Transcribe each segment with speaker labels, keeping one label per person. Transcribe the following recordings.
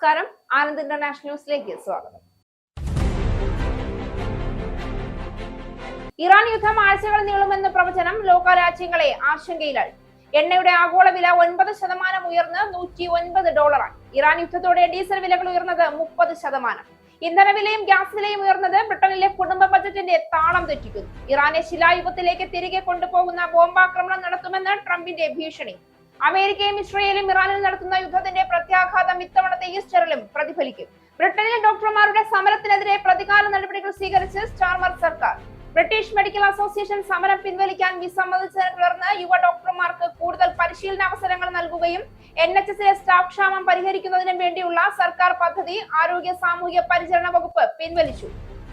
Speaker 1: നമസ്കാരം, ആനന്ദ് ഇന്റർനാഷണൽ ന്യൂസിലേക്ക് സ്വാഗതം. ഇറാൻ യുദ്ധം ആഴ്ചകൾ നീളുമെന്ന പ്രവചനം ലോകരാജ്യങ്ങളെ ആശങ്കയിലായി. എണ്ണയുടെ ആഗോള വില 9% ഉയർന്ന് $109. ഇറാൻ യുദ്ധത്തോടെ ഡീസൽ വിലകൾ ഉയർന്നത് 30%. ഇന്ധനവിലയും ഗ്യാസ് വിലയും ഉയർന്നത് ബ്രിട്ടനിലെ കുടുംബ ബജറ്റിന്റെ താളം തെറ്റിക്കുന്നു. ഇറാനെ ശിലായുഗത്തിലേക്ക് തിരികെ കൊണ്ടുപോകുന്ന ബോംബാക്രമണം നടത്തുമെന്ന് ട്രംപിന്റെ ഭീഷണി. അമേരിക്കയും ഇസ്രയേലും ഇറാനിൽ നടത്തുന്ന യുദ്ധത്തിന്റെ പ്രത്യാഘാതം ഇത്തവണത്തെ ഈസ്റ്ററിലും പ്രതിഫലിക്കും. ബ്രിട്ടനിൽ ഡോക്ടർമാരുടെ സമരത്തിനെതിരെ പ്രതികാര നടപടികൾ സ്വീകരിച്ച് സ്റ്റാർമർ സർക്കാർ. ബ്രിട്ടീഷ് മെഡിക്കൽ അസോസിയേഷൻ സമരം പിൻവലിക്കാൻ വിസമ്മതിച്ചതിനെ തുടർന്ന് യുവ ഡോക്ടർമാർക്ക് കൂടുതൽ പരിശീലന അവസരങ്ങൾ നൽകുകയും NHS-ലെ സ്റ്റാഫ് ക്ഷാമം പരിഹരിക്കുന്നതിനും വേണ്ടിയുള്ള സർക്കാർ പദ്ധതി ആരോഗ്യ സാമൂഹിക പരിചരണ വകുപ്പ് പിൻവലിച്ചു.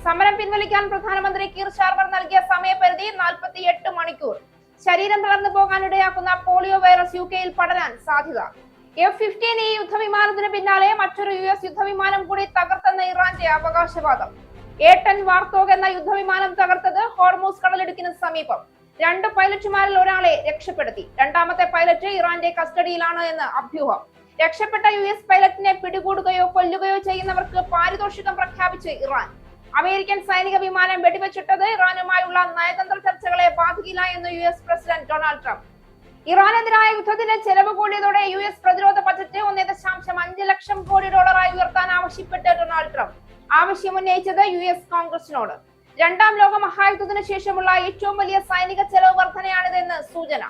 Speaker 1: സമരം പിൻവലിക്കാൻ പ്രധാനമന്ത്രി കീർ സ്റ്റാർമർ നൽകിയ സമയപരിധി 48 മണിക്കൂർ. ശരീരം തളർന്നു പോകാനിടയാക്കുന്ന പോളിയോ വൈറസ് UK-യിൽ പടരാൻ സാധ്യത. F-15E യുദ്ധവിമാനത്തിന് പിന്നാലെ മറ്റൊരു US യുദ്ധവിമാനം കൂടി തകർത്തെന്ന ഇറാന്റെ അവകാശവാദം. A-10 വാർത്തോഗ് എന്ന യുദ്ധവിമാനം തകർത്തത് ഹോർമൂസ് കടലിടുക്കിന് സമീപം. 2 പൈലറ്റുമാരിൽ ഒരാളെ രക്ഷപ്പെടുത്തി. രണ്ടാമത്തെ പൈലറ്റ് ഇറാന്റെ കസ്റ്റഡിയിലാണ് എന്ന് അഭ്യൂഹം. രക്ഷപ്പെട്ട US പൈലറ്റിനെ പിടികൂടുകയോ കൊല്ലുകയോ ചെയ്യുന്നവർക്ക് പാരിതോഷികം പ്രഖ്യാപിച്ച് ഇറാൻ. അമേരിക്കൻ സൈനിക വിമാനം വെടിവെച്ചിട്ടത് ഇറാനുമായുള്ള നയതന്ത്ര ചർച്ചകളെ ബാധിക്കില്ല എന്ന് US പ്രസിഡന്റ് ഡൊണാൾഡ് ട്രംപ്. ഇറാനെതിരായ യുദ്ധത്തിന് ചെലവ് കൂടിയതോടെ US പ്രതിരോധ ബജറ്റ് $1.5 ലക്ഷം കോടി ഉയർത്താൻ ആവശ്യപ്പെട്ട് ഡൊണാൾഡ് ട്രംപ്. ആവശ്യമുന്നയിച്ചത് US കോൺഗ്രസിനോട്. രണ്ടാം ലോക മഹായുദ്ധത്തിന് ശേഷമുള്ള ഏറ്റവും വലിയ സൈനിക ചെലവ് വർധനയാണിതെന്ന് സൂചന.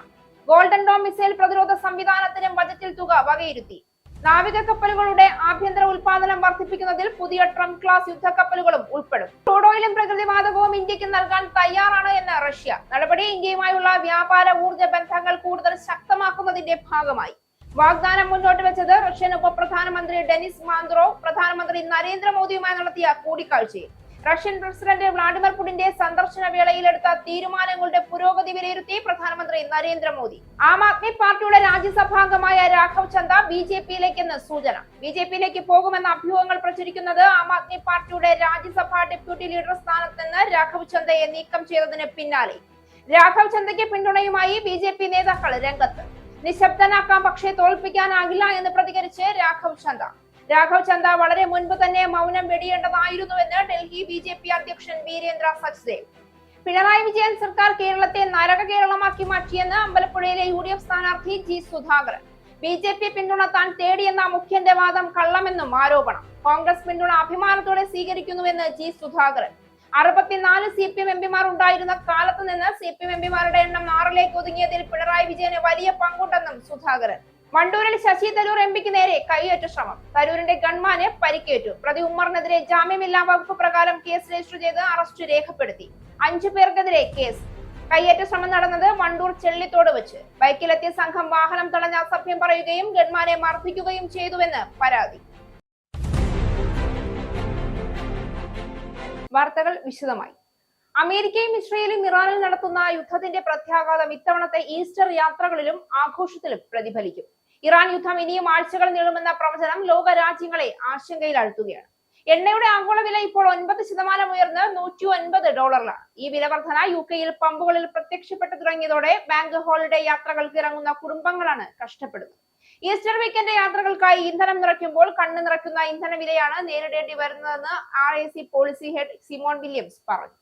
Speaker 1: ഗോൾഡൻ ഡോം മിസൈൽ പ്രതിരോധ സംവിധാനത്തിനും ബജറ്റിൽ തുക വകയിരുത്തി. നാവിക കപ്പലുകളുടെ ആഭ്യന്തര ഉൽപാദനം വർദ്ധിപ്പിക്കുന്നതിൽ പുതിയ ട്രംപ് ക്ലാസ് യുദ്ധക്കപ്പലുകളും ഉൾപ്പെടും. ക്രൂഡ് ഓയിലും പ്രകൃതിവാതകവും ഇന്ത്യക്ക് നൽകാൻ തയ്യാറാണ് എന്ന് റഷ്യ. നടപടി ഇന്ത്യയുമായുള്ള വ്യാപാര ഊർജ്ജ ബന്ധങ്ങൾ കൂടുതൽ ശക്തമാക്കുന്നതിന്റെ ഭാഗമായി. വാഗ്ദാനം മുന്നോട്ട് വെച്ചത് റഷ്യൻ ഉപപ്രധാനമന്ത്രി ഡെനിസ് മാന്ത്രോവ് പ്രധാനമന്ത്രി നരേന്ദ്രമോദിയുമായി നടത്തിയ കൂടിക്കാഴ്ചയിൽ. റഷ്യൻ പ്രസിഡന്റ് വ്ളാഡിമിർ പുടിന്റെ സന്ദർശന വേളയിൽ എടുത്ത തീരുമാനങ്ങളുടെ പുരോഗതി വിലയിരുത്തി പ്രധാനമന്ത്രി നരേന്ദ്രമോദി. ആം ആദ്മി പാർട്ടിയുടെ രാജ്യസഭാംഗമായ രാഘവ് ചന്ദ BJP-യിലേക്കെന്ന് സൂചന. BJP-യിലേക്ക് പോകുമെന്ന അഭ്യൂഹങ്ങൾ പ്രചരിക്കുന്നത് ആം ആദ്മി പാർട്ടിയുടെ രാജ്യസഭാ ഡെപ്യൂട്ടി ലീഡർ സ്ഥാനത്ത് നിന്ന് രാഘവ് ചന്ദയെ നീക്കം ചെയ്തതിന് പിന്നാലെ. രാഘവ് ചന്ദയ്ക്ക് പിന്തുണയുമായി BJP നേതാക്കൾ രംഗത്ത്. നിശബ്ദനാക്കാം, പക്ഷേ തോൽപ്പിക്കാനാകില്ല എന്ന് പ്രതികരിച്ച് രാഘവ് ചന്ദ വളരെ മുൻപ് തന്നെ മൗനം വെടിയേണ്ടതായിരുന്നുവെന്ന് ഡൽഹി BJP അധ്യക്ഷൻ വീരേന്ദ്ര സച്ദേവ്. പിണറായി വിജയൻ സർക്കാർ കേരളത്തെ നരക കേരളമാക്കി മാറ്റിയെന്ന് അമ്പലപ്പുഴയിലെ UDF സ്ഥാനാർത്ഥി G സുധാകരൻ. BJP പിന്തുണ താൻ തേടിയെന്ന മുഖ്യന്റെ വാദം കള്ളമെന്നും ആരോപണം. കോൺഗ്രസ് പിന്തുണ അഭിമാനത്തോടെ സ്വീകരിക്കുന്നുവെന്ന് G സുധാകരൻ. 64 CPM എംപിമാർ ഉണ്ടായിരുന്ന കാലത്ത് നിന്ന് CPM എംപിമാരുടെ എണ്ണം 6ലേക്ക് ഒതുങ്ങിയതിൽ പിണറായി വിജയന് വലിയ പങ്കുണ്ടെന്നും സുധാകരൻ. വണ്ടൂരിൽ ശശി തരൂർ എംപിക്ക് നേരെ കയ്യേറ്റ ശ്രമം. തരൂരിന്റെ ഗൺമാന് പരിക്കേറ്റു. പ്രതി ഉമ്മറിനെതിരെ ജാമ്യമില്ലാ വകുപ്പ് പ്രകാരം കേസ് രജിസ്റ്റർ ചെയ്ത് അറസ്റ്റ് രേഖപ്പെടുത്തി. 5 പേർക്കെതിരെ കേസ്. കയ്യേറ്റ ശ്രമം നടന്നത് വണ്ടൂർ ചെള്ളിത്തോട് വെച്ച്. ബൈക്കിലെത്തിയ സംഘം വാഹനം തടഞ്ഞ അസഭ്യം പറയുകയും ഗൺമാനെ മർദ്ദിക്കുകയും ചെയ്തുവെന്ന് പരാതി. വാർത്തകൾ വിശദമായി. അമേരിക്കയും ഇസ്രയേലും ഇറാനിൽ നടത്തുന്ന യുദ്ധത്തിന്റെ പ്രത്യാഘാതം ഇത്തവണത്തെ ഈസ്റ്റർ യാത്രകളിലും ആഘോഷത്തിലും പ്രതിഫലിക്കും. ഇറാൻ യുദ്ധം ഇനിയും ആഴ്ചകൾ നീളുമെന്ന പ്രവചനം ലോക രാജ്യങ്ങളെ ആശങ്കയിലാഴ്ത്തുകയാണ്. എണ്ണയുടെ ആഗോള വില ഇപ്പോൾ 9% ഉയർന്ന് $109. ഈ വില വർധന UK-യിൽ പമ്പുകളിൽ പ്രത്യക്ഷപ്പെട്ടു തുടങ്ങിയതോടെ ബാങ്ക് ഹോളിഡേ യാത്രകൾക്ക് ഇറങ്ങുന്ന കുടുംബങ്ങളാണ് കഷ്ടപ്പെടുന്നത്. ഈസ്റ്റർ വീക്കെൻഡ് യാത്രകൾക്കായി ഇന്ധനം നിറയ്ക്കുമ്പോൾ കണ്ണു നിറയ്ക്കുന്ന ഇന്ധന വിലയാണ് നേരിടേണ്ടി വരുന്നതെന്ന് RAC policy head Simone Williams പറഞ്ഞു.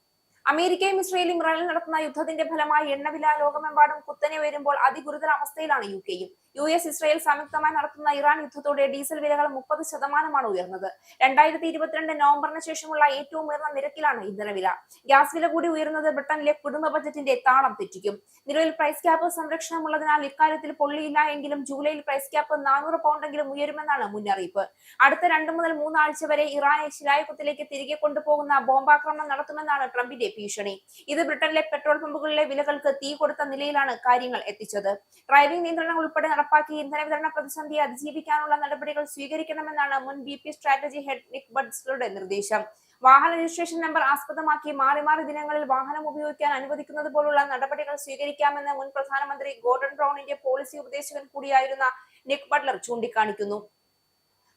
Speaker 1: അമേരിക്കയും ഇസ്രയേലും ഇറാനിൽ നടത്തുന്ന യുദ്ധത്തിന്റെ ഫലമായി എണ്ണവില ലോകമെമ്പാടും കുത്തനെ ഉയരുമ്പോൾ അതിഗുരുതര അവസ്ഥയിലാണ് UK-യും. US ഇസ്രയേൽ സംയുക്തമായി നടത്തുന്ന ഇറാൻ യുദ്ധത്തോടെ ഡീസൽ വിലകൾ 30% ഉയർന്നത്. 2022 നവംബറിന് ശേഷമുള്ള ഏറ്റവും ഉയർന്ന നിരക്കിലാണ് ഇന്ധനവില. ഗ്യാസ് വില കൂടി ഉയരുന്നത് ബ്രിട്ടനിലെ കുടുംബ ബജറ്റിന്റെ താളം തെറ്റിക്കും. നിലവിൽ പ്രൈസ് ക്യാപ്പ് സംരക്ഷണമുള്ളതിനാൽ ഇക്കാര്യത്തിൽ പൊള്ളിയില്ല എങ്കിലും ജൂലൈയിൽ പ്രൈസ് ക്യാപ്പ് 400 പൗണ്ടെങ്കിലും ഉയരുമെന്നാണ് മുന്നറിയിപ്പ്. അടുത്ത 2 മുതൽ 3 ആഴ്ച വരെ ഇറാനെ ശിലായുഗത്തിലേക്ക് തിരികെ കൊണ്ടുപോകുന്ന ബോംബാക്രമണം നടത്തുമെന്നാണ് ട്രംപിന്റെ ഭീഷണി. ഇത് ബ്രിട്ടനിലെ പെട്രോൾ പമ്പുകളിലെ വിലകൾക്ക് തീ കൊടുത്ത നിലയിലാണ് കാര്യങ്ങൾ എത്തിച്ചത്. ഡ്രൈവിംഗ് നിയന്ത്രണം ഉൾപ്പെടെ നടപ്പാക്കി ഇന്ധന വിതരണ പ്രതിസന്ധിയെ അതിജീവിക്കാനുള്ള നടപടികൾ സ്വീകരിക്കണമെന്നാണ് മുൻ VP സ്ട്രാറ്റജി ഹെഡ് നിക് ബഡ്സ്ലറുടെ നിർദ്ദേശം. വാഹന രജിസ്ട്രേഷൻ നമ്പർ ആസ്പദമാക്കി മാറി ദിനങ്ങളിൽ വാഹനം ഉപയോഗിക്കാൻ അനുവദിക്കുന്നത് പോലുള്ള നടപടികൾ സ്വീകരിക്കാമെന്ന് മുൻ പ്രധാനമന്ത്രി ഗോർഡൻ ബ്രൗണിന്റെ പോളിസി ഉപദേശകൻ കൂടിയായിരുന്ന നിക് ബട്ട്ലർ ചൂണ്ടിക്കാണിക്കുന്നു.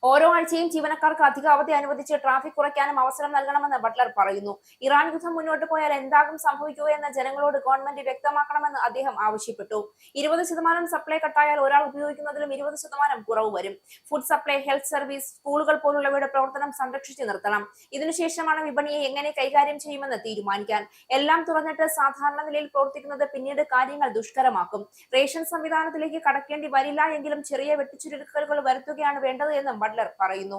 Speaker 1: ഓരോ ആഴ്ചയും ജീവനക്കാർക്ക് അധിക അവധി അനുവദിച്ച് ട്രാഫിക് കുറയ്ക്കാനും അവസരം നൽകണമെന്ന് ബട്ട്ലർ പറയുന്നു. ഇറാൻ യുദ്ധം മുന്നോട്ട് പോയാൽ എന്താകും സംഭവിക്കുക എന്ന് ജനങ്ങളോട് ഗവൺമെന്റ് വ്യക്തമാക്കണമെന്ന് അദ്ദേഹം ആവശ്യപ്പെട്ടു. 20% സപ്ലൈ കട്ടായാൽ ഒരാൾ ഉപയോഗിക്കുന്നതിലും 20% കുറവ് വരും. ഫുഡ് സപ്ലൈ, ഹെൽത്ത് സർവീസ്, സ്കൂളുകൾ പോലുള്ളവയുടെ പ്രവർത്തനം സംരക്ഷിച്ചു നിർത്തണം. ഇതിനുശേഷമാണ് വിപണിയെ എങ്ങനെ കൈകാര്യം ചെയ്യുമെന്ന് തീരുമാനിക്കാൻ. എല്ലാം തുറന്നിട്ട് സാധാരണ നിലയിൽ പ്രവർത്തിക്കുന്നത് പിന്നീട് കാര്യങ്ങൾ ദുഷ്കരമാക്കും. റേഷൻ സംവിധാനത്തിലേക്ക് കടക്കേണ്ടി വരില്ല എങ്കിലും ചെറിയ വെട്ടിച്ചുരുക്കലുകൾ വരുത്തുകയാണ് വേണ്ടത് എന്നും ബട്ട്ലർ പറയുന്നു.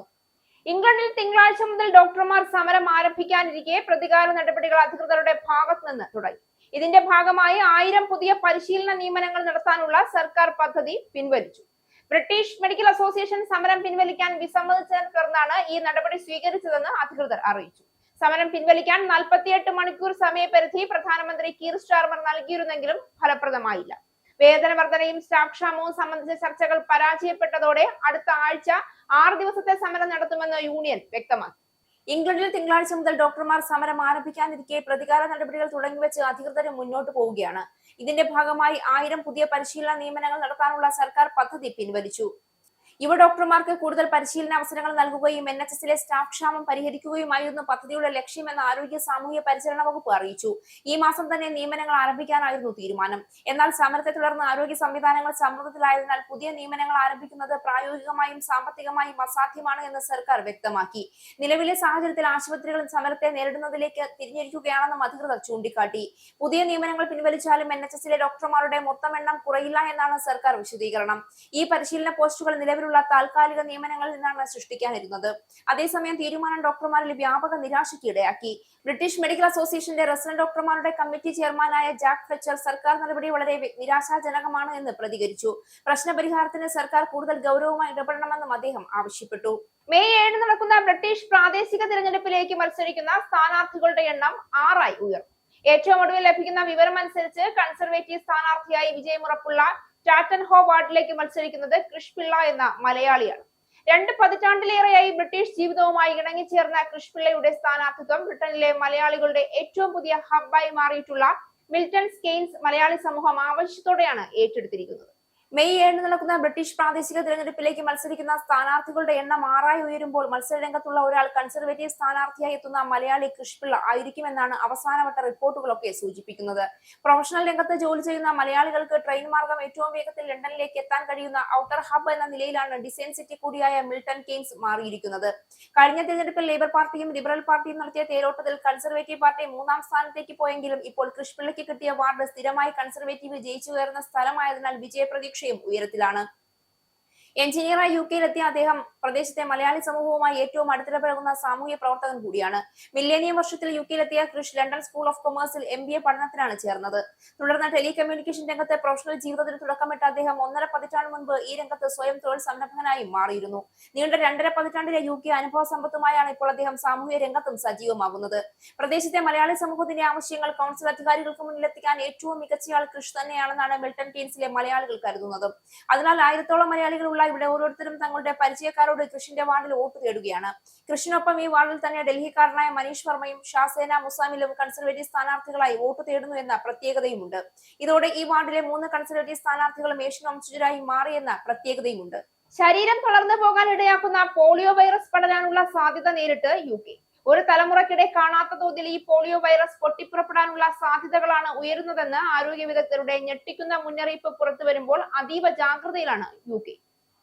Speaker 1: ഇംഗ്ലണ്ടിൽ തിങ്കളാഴ്ച മുതൽ ഡോക്ടർമാർ സമരം ആരംഭിക്കാനിരിക്കെ പ്രതികാര നടപടികൾ അധികൃതരുടെ ഭാഗത്തു നിന്ന് തുടങ്ങി. ഇതിന്റെ ഭാഗമായി 1000 പുതിയ പരിശീലന നിയമനങ്ങൾ നടത്താനുള്ള സർക്കാർ പദ്ധതി പിൻവലിച്ചു. ബ്രിട്ടീഷ് മെഡിക്കൽ അസോസിയേഷൻ സമരം പിൻവലിക്കാൻ വിസമ്മതിച്ചതിനെ തുടർന്നാണ് ഈ നടപടി സ്വീകരിച്ചതെന്ന് അധികൃതർ അറിയിച്ചു. സമരം പിൻവലിക്കാൻ 48 മണിക്കൂർ സമയപരിധി പ്രധാനമന്ത്രി കീർ സ്റ്റാർമർ നൽകിയിരുന്നെങ്കിലും ഫലപ്രദമായില്ല. വേതന വർധനയും സ്റ്റാഫ് ക്ഷാമവും സംബന്ധിച്ച ചർച്ചകൾ പരാജയപ്പെട്ടതോടെ അടുത്ത ആഴ്ച 6 ദിവസത്തെ സമരം നടത്തുമെന്ന് യൂണിയൻ വ്യക്തമാക്കി. ഇംഗ്ലണ്ടിൽ തിങ്കളാഴ്ച മുതൽ ഡോക്ടർമാർ സമരം ആരംഭിക്കാനിരിക്കെ പ്രതികാര നടപടികൾ തുടങ്ങിവെച്ച് അധികൃതർ മുന്നോട്ട് പോവുകയാണ്. ഇതിന്റെ ഭാഗമായി 1000 പുതിയ പരിശീലന നിയമനങ്ങൾ നടത്താനുള്ള സർക്കാർ പദ്ധതി പിൻവലിച്ചു. യുവ ഡോക്ടർമാർക്ക് കൂടുതൽ പരിശീലന അവസരങ്ങൾ നൽകുകയും NHSലെ സ്റ്റാഫ് ക്ഷാമം പരിഹരിക്കുകയുമായിരുന്നു പദ്ധതിയുടെ ലക്ഷ്യമെന്ന് ആരോഗ്യ സാമൂഹ്യ പരിചരണ വകുപ്പ് അറിയിച്ചു. ഈ മാസം തന്നെ നിയമനങ്ങൾ ആരംഭിക്കാനായിരുന്നു തീരുമാനം. എന്നാൽ സമരത്തെ തുടർന്ന് ആരോഗ്യ സംവിധാനങ്ങൾ സമ്മർദ്ദത്തിലായതിനാൽ പുതിയ നിയമനങ്ങൾ ആരംഭിക്കുന്നത് പ്രായോഗികമായും സാമ്പത്തികമായും അസാധ്യമാണ് എന്ന് സർക്കാർ വ്യക്തമാക്കി. നിലവിലെ സാഹചര്യത്തിൽ ആശുപത്രികളും സമരത്തെ നേരിടുന്നതിലേക്ക് തിരിഞ്ഞിരിക്കുകയാണെന്നും അധികൃതർ ചൂണ്ടിക്കാട്ടി. പുതിയ നിയമനങ്ങൾ പിൻവലിച്ചാലും NHSലെ ഡോക്ടർമാരുടെ മൊത്തം എണ്ണം കുറയില്ല എന്നാണ് സർക്കാർ വിശദീകരണം. ഈ പരിശീലന പോസ്റ്റുകൾ നിലവിൽ താൽക്കാലിക നിയമനങ്ങളിൽ നിന്നാണ് സൃഷ്ടിക്കാനിരുന്നത്. അതേസമയം തീരുമാനം ഡോക്ടർമാരിൽ വ്യാപക നിരാശയ്ക്ക് ഇടയാക്കി. ബ്രിട്ടീഷ് മെഡിക്കൽ അസോസിയേഷന്റെ റെസിഡന്റ് ഡോക്ടർമാരുടെ കമ്മിറ്റി ചെയർമാനായ ജാക്ക് ഫ്ലെച്ചർ സർക്കാർ നടപടി വളരെ നിരാശാജനകമാണ് എന്ന് പ്രതികരിച്ചു. പ്രശ്നപരിഹാരത്തിന് സർക്കാർ കൂടുതൽ ഗൗരവമായി ഇടപെടണമെന്നും അദ്ദേഹം ആവശ്യപ്പെട്ടു. മെയ് 7 നടക്കുന്ന ബ്രിട്ടീഷ് പ്രാദേശിക തിരഞ്ഞെടുപ്പിലേക്ക് മത്സരിക്കുന്ന സ്ഥാനാർത്ഥികളുടെ എണ്ണം 6 ആയി ഉയർന്നു. ഏറ്റവും ഒടുവിൽ ലഭിക്കുന്ന വിവരമനുസരിച്ച് കൺസർവേറ്റീവ് സ്ഥാനാർത്ഥിയായി വിജയമുറപ്പുള്ള ടാറ്റൻ ഹോ വാർഡിലേക്ക് മത്സരിക്കുന്നത് കൃഷ് പിള്ള എന്ന മലയാളിയാണ്. 2 പതിറ്റാണ്ടിലേറെയായി ബ്രിട്ടീഷ് ജീവിതവുമായി ഇണങ്ങിച്ചേർന്ന കൃഷ് പിള്ളയുടെ സ്ഥാനാർത്ഥിത്വം ബ്രിട്ടനിലെ മലയാളികളുടെ ഏറ്റവും പുതിയ ഹബ്ബായി മാറിയിട്ടുള്ള മിൽട്ടൺ കെയ്ൻസ് മലയാളി സമൂഹം ആവശ്യത്തോടെയാണ് ഏറ്റെടുത്തിരിക്കുന്നത്. മെയ് 7 നടക്കുന്ന ബ്രിട്ടീഷ് പ്രാദേശിക തിരഞ്ഞെടുപ്പിലേക്ക് മത്സരിക്കുന്ന സ്ഥാനാർത്ഥികളുടെ എണ്ണം 6 ആയി ഉയരുമ്പോൾ മത്സരരംഗത്തുള്ള ഒരാൾ കൺസർവേറ്റീവ് സ്ഥാനാർത്ഥിയായി എത്തുന്ന മലയാളി കൃഷ് പിള്ള ആയിരിക്കുമെന്നാണ് അവസാനവട്ട റിപ്പോർട്ടുകളൊക്കെ സൂചിപ്പിക്കുന്നത്. പ്രൊഫഷണൽ രംഗത്ത് ജോലി ചെയ്യുന്ന മലയാളികൾക്ക് ട്രെയിൻ മാർഗം ഏറ്റവും വേഗത്തിൽ ലണ്ടനിലേക്ക് എത്താൻ കഴിയുന്ന ഔട്ടർ ഹബ് എന്ന നിലയിലാണ് ഡിസൈൻ സിറ്റി കൂടിയായ മിൽട്ടൺ കെയ്ൻസ് മാറിയിരിക്കുന്നത്. കഴിഞ്ഞ തിരഞ്ഞെടുപ്പിൽ ലേബർ പാർട്ടിയും ലിബറൽ പാർട്ടിയും നടത്തിയ തേരോട്ടത്തിൽ കൺസർവേറ്റീവ് പാർട്ടി 3ാം സ്ഥാനത്തേക്ക് പോയെങ്കിലും ഇപ്പോൾ കൃഷ് പിള്ളയ്ക്ക് കിട്ടിയ വാർഡ് സ്ഥിരമായി കൺസർവേറ്റീവ് ജയിച്ചു കയറുന്ന സ്ഥലമായതിനാൽ വിജയപ്രതീക്ഷ ഉയരത്തിലാണ്. എഞ്ചിനീയറായി UK-യിലെത്തിയ അദ്ദേഹം പ്രദേശത്തെ മലയാളി സമൂഹവുമായി ഏറ്റവും അടുത്തിടപഴകുന്ന സാമൂഹ്യ പ്രവർത്തകൻ കൂടിയാണ്. മില്ലേനിയം വർഷത്തിൽ UK-യിലെത്തിയ കൃഷ് ലണ്ടൻ സ്കൂൾ ഓഫ് കൊമേഴ്സിൽ MBA പഠനത്തിനാണ് ചേർന്നത്. തുടർന്ന് ടെലികമ്മ്യൂണിക്കേഷൻ രംഗത്തെ പ്രൊഫഷണൽ ജീവിതത്തിന് തുടക്കമിട്ട അദ്ദേഹം 1.5 പതിറ്റാണ്ട് മുൻപ് ഈ രംഗത്ത് സ്വയം തൊഴിൽ സംരംഭകനായി മാറിയിരുന്നു. നീണ്ട 2.5 പതിറ്റാണ്ടിലെ UK അനുഭവ സമ്പത്തുമായാണ് ഇപ്പോൾ അദ്ദേഹം സാമൂഹ്യ രംഗത്തും സജീവമാകുന്നത്. പ്രദേശത്തെ മലയാളി സമൂഹത്തിന്റെ ആവശ്യങ്ങൾ കൗൺസിൽ അധികാരികൾക്ക് മുന്നിലെത്തിക്കാൻ ഏറ്റവും മികച്ചയാൾ കൃഷ് തന്നെയാണെന്നാണ് മിൽട്ടൺ കെയ്ൻസിലെ മലയാളികൾ കരുതുന്നത്. അതിനാൽ 1000ഓളം മലയാളികളുള്ള ഇവിടെ ഓരോരുത്തരും തങ്ങളുടെ പരിചയക്കാരോട് കൃഷിന്റെ വാർഡിൽ വോട്ട് തേടുകയാണ്. കൃഷിനൊപ്പം ഈ വാർഡിൽ തന്നെ ഡൽഹിക്കാരനായ മനീഷ് വർമ്മയും ഷാസേന മുസാമിലും കൺസർവേറ്റീവ് സ്ഥാനാർത്ഥികളായി വോട്ട് തേടുന്നു എന്ന പ്രത്യേകതയുമുണ്ട്. ഇതോടെ ഈ വാർഡിലെ 3 കൺസർവേറ്റീവ് സ്ഥാനാർത്ഥികളും ഏഷ്യൻ വംശജരായി മാറിയെന്ന പ്രത്യേകതയുമുണ്ട്. ശരീരം തളർന്നു പോകാൻ ഇടയാക്കുന്ന പോളിയോ വൈറസ് പടരാനുള്ള സാധ്യത നേരിട്ട് UK. ഒരു തലമുറയ്ക്കിടെ കാണാത്ത തോതിൽ ഈ പോളിയോ വൈറസ് പൊട്ടിപ്പുറപ്പെടാനുള്ള സാധ്യതകളാണ് ഉയരുന്നതെന്ന് ആരോഗ്യ വിദഗ്ധരുടെ ഞെട്ടിക്കുന്ന മുന്നറിയിപ്പ് പുറത്തുവരുമ്പോൾ അതീവ ജാഗ്രതയിലാണ് UK.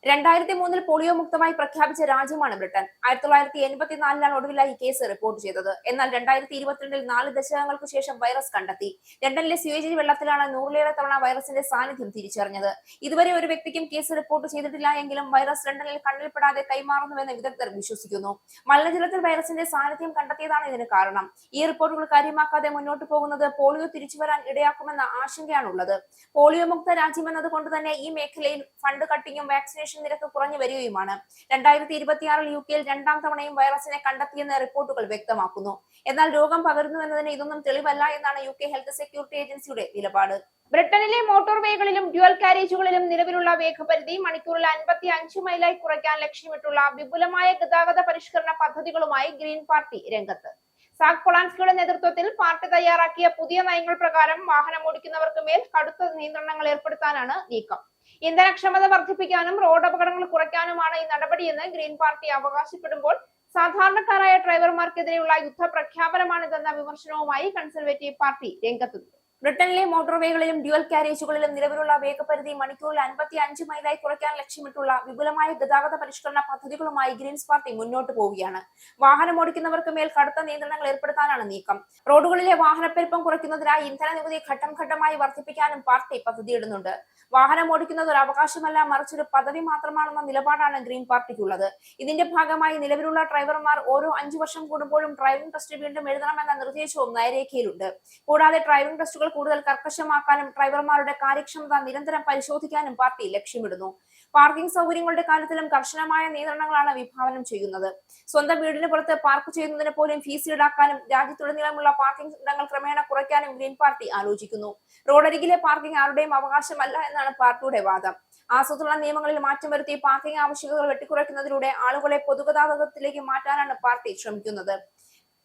Speaker 1: 2003 പോളിയോ മുക്തമായി പ്രഖ്യാപിച്ച രാജ്യമാണ് ബ്രിട്ടൻ. 1984 ഒടുവിലായി ഈ കേസ് റിപ്പോർട്ട് ചെയ്തത്. എന്നാൽ 2022 4 ദശകങ്ങൾക്ക് ശേഷം വൈറസ് കണ്ടെത്തി. ലണ്ടനിലെ സ്യൂവേജ് വെള്ളത്തിലാണ് 100ലേറെ തവണ വൈറസിന്റെ സാന്നിധ്യം തിരിച്ചറിഞ്ഞത്. ഇതുവരെ ഒരു വ്യക്തിക്കും കേസ് റിപ്പോർട്ട് ചെയ്തിട്ടില്ല എങ്കിലും വൈറസ് ലണ്ടനിൽ കണ്ണിൽപ്പെടാതെ കൈമാറുന്നുവെന്ന് വിദഗ്ധർ വിശ്വസിക്കുന്നു. മലിനജലത്തിൽ വൈറസിന്റെ സാന്നിധ്യം കണ്ടെത്തിയതാണ് ഇതിന് കാരണം. ഈ റിപ്പോർട്ടുകൾ കാര്യമാക്കാതെ മുന്നോട്ട് പോകുന്നത് പോളിയോ തിരിച്ചുവരാൻ ഇടയാക്കുമെന്ന ആശങ്കയാണുള്ളത്. പോളിയോ മുക്ത രാജ്യമെന്നതുകൊണ്ട് തന്നെ ഈ മേഖലയിൽ ഫണ്ട് കട്ടിങ്ങും വാക്സിനേഷൻ നിരക്ക് കുറഞ്ഞു വരികയുമാണ്. 2026 UK-യിൽ 2ാം തവണയും വൈറസിനെ കണ്ടെത്തിയെന്ന് റിപ്പോർട്ടുകൾ വ്യക്തമാക്കുന്നു. എന്നാൽ രോഗം പകരുന്നുവെന്നതിന് ഇതൊന്നും തെളിവല്ല എന്നാണ് UK ഹെൽത്ത് സെക്യൂരിറ്റി ഏജൻസിയുടെ നിലപാട്. ബ്രിട്ടനിലെ മോട്ടോർവേകളിലും ഡ്യുവൽ കാരേജുകളിലും നിലവിലുള്ള വേഗപരിധി മണിക്കൂറിൽ 55 മൈലായി കുറയ്ക്കാൻ ലക്ഷ്യമിട്ടുള്ള വിപുലമായ ഗതാഗത പരിഷ്കരണ പദ്ധതികളുമായി ഗ്രീൻ പാർട്ടി രംഗത്ത്. സാക് പൊളാൻസ്കിയുടെ നേതൃത്വത്തിൽ പാർട്ടി തയ്യാറാക്കിയ പുതിയ നയങ്ങൾ പ്രകാരം വാഹനം ഓടിക്കുന്നവർക്ക് മേൽ കടുത്ത നിയന്ത്രണങ്ങൾ ഏർപ്പെടുത്താനാണ് നീക്കം. ഇന്ധനക്ഷമത വർദ്ധിപ്പിക്കാനും റോഡ് അപകടങ്ങൾ കുറയ്ക്കാനുമാണ് ഈ നടപടിയെന്ന് ഗ്രീൻ പാർട്ടി അവകാശപ്പെടുമ്പോൾ സാധാരണക്കാരായ ഡ്രൈവർമാർക്കെതിരെയുള്ള യുദ്ധപ്രഖ്യാപനമാണിതെന്ന വിമർശനവുമായി കൺസർവേറ്റീവ് പാർട്ടി രംഗത്തുണ്ട്. ബ്രിട്ടനിലെ മോട്ടോർവേകളിലും ഡ്യുവൽ കാരേജുകളിലും നിലവിലുള്ള വേഗപരിധി മണിക്കൂറിൽ 55 മൈലായി കുറയ്ക്കാൻ ലക്ഷ്യമിട്ടുള്ള വിപുലമായ ഗതാഗത പരിഷ്കരണ പദ്ധതികളുമായി ഗ്രീൻസ് പാർട്ടി മുന്നോട്ട് പോവുകയാണ്. വാഹനമോടിക്കുന്നവർക്ക് മേൽ കടുത്ത നിയന്ത്രണങ്ങൾ ഏർപ്പെടുത്താനാണ് നീക്കം. റോഡുകളിലെ വാഹനപ്പെരുപ്പം കുറയ്ക്കുന്നതിനായി ഇന്ധന നികുതി ഘട്ടം ഘട്ടമായി വർദ്ധിപ്പിക്കാനും പാർട്ടി പദ്ധതിയിടുന്നുണ്ട്. വാഹനമോടിക്കുന്നത് ഒരു അവകാശമല്ല, മറിച്ചൊരു പദവി മാത്രമാണെന്ന നിലപാടാണ് ഗ്രീൻ പാർട്ടിക്കുള്ളത്. ഇതിന്റെ ഭാഗമായി നിലവിലുള്ള ഡ്രൈവർമാർ ഓരോ 5 വർഷം കൂടുമ്പോഴും ഡ്രൈവിംഗ് ടെസ്റ്റ് വീണ്ടും എഴുതണമെന്ന നിർദ്ദേശവും നയരേഖയിലുണ്ട്. കൂടാതെ ഡ്രൈവിംഗ് ടെസ്റ്റുകൾ കൂടുതൽ കർക്കശമാക്കാനും ഡ്രൈവർമാരുടെ കാര്യക്ഷമത നിരന്തരം പരിശോധിക്കാനും പാർട്ടി ലക്ഷ്യമിടുന്നു. പാർക്കിംഗ് സൗകര്യങ്ങളുടെ കാര്യത്തിലും കർശനമായ നിയന്ത്രണങ്ങളാണ് വിഭാവനം ചെയ്യുന്നത്. സ്വന്തം വീടിന് പുറത്ത് പാർക്ക് ചെയ്യുന്നതിന് പോലും ഫീസ് ഈടാക്കാനും രാജ്യത്തുടനീളമുള്ള പാർക്കിംഗ് ഇടങ്ങൾ ക്രമേണ കുറയ്ക്കാനും ഗ്രീൻ പാർട്ടി ആലോചിക്കുന്നു. റോഡരികിലെ പാർക്കിംഗ് ആരുടെയും അവകാശമല്ല എന്നാണ് പാർട്ടിയുടെ വാദം. ആസൂത്രണ നിയമങ്ങളിൽ മാറ്റം വരുത്തി പാർക്കിംഗ് ആവശ്യകതകൾ വെട്ടിക്കുറയ്ക്കുന്നതിലൂടെ ആളുകളെ പൊതുഗതാഗതത്തിലേക്ക് മാറ്റാനാണ് പാർട്ടി ശ്രമിക്കുന്നത്.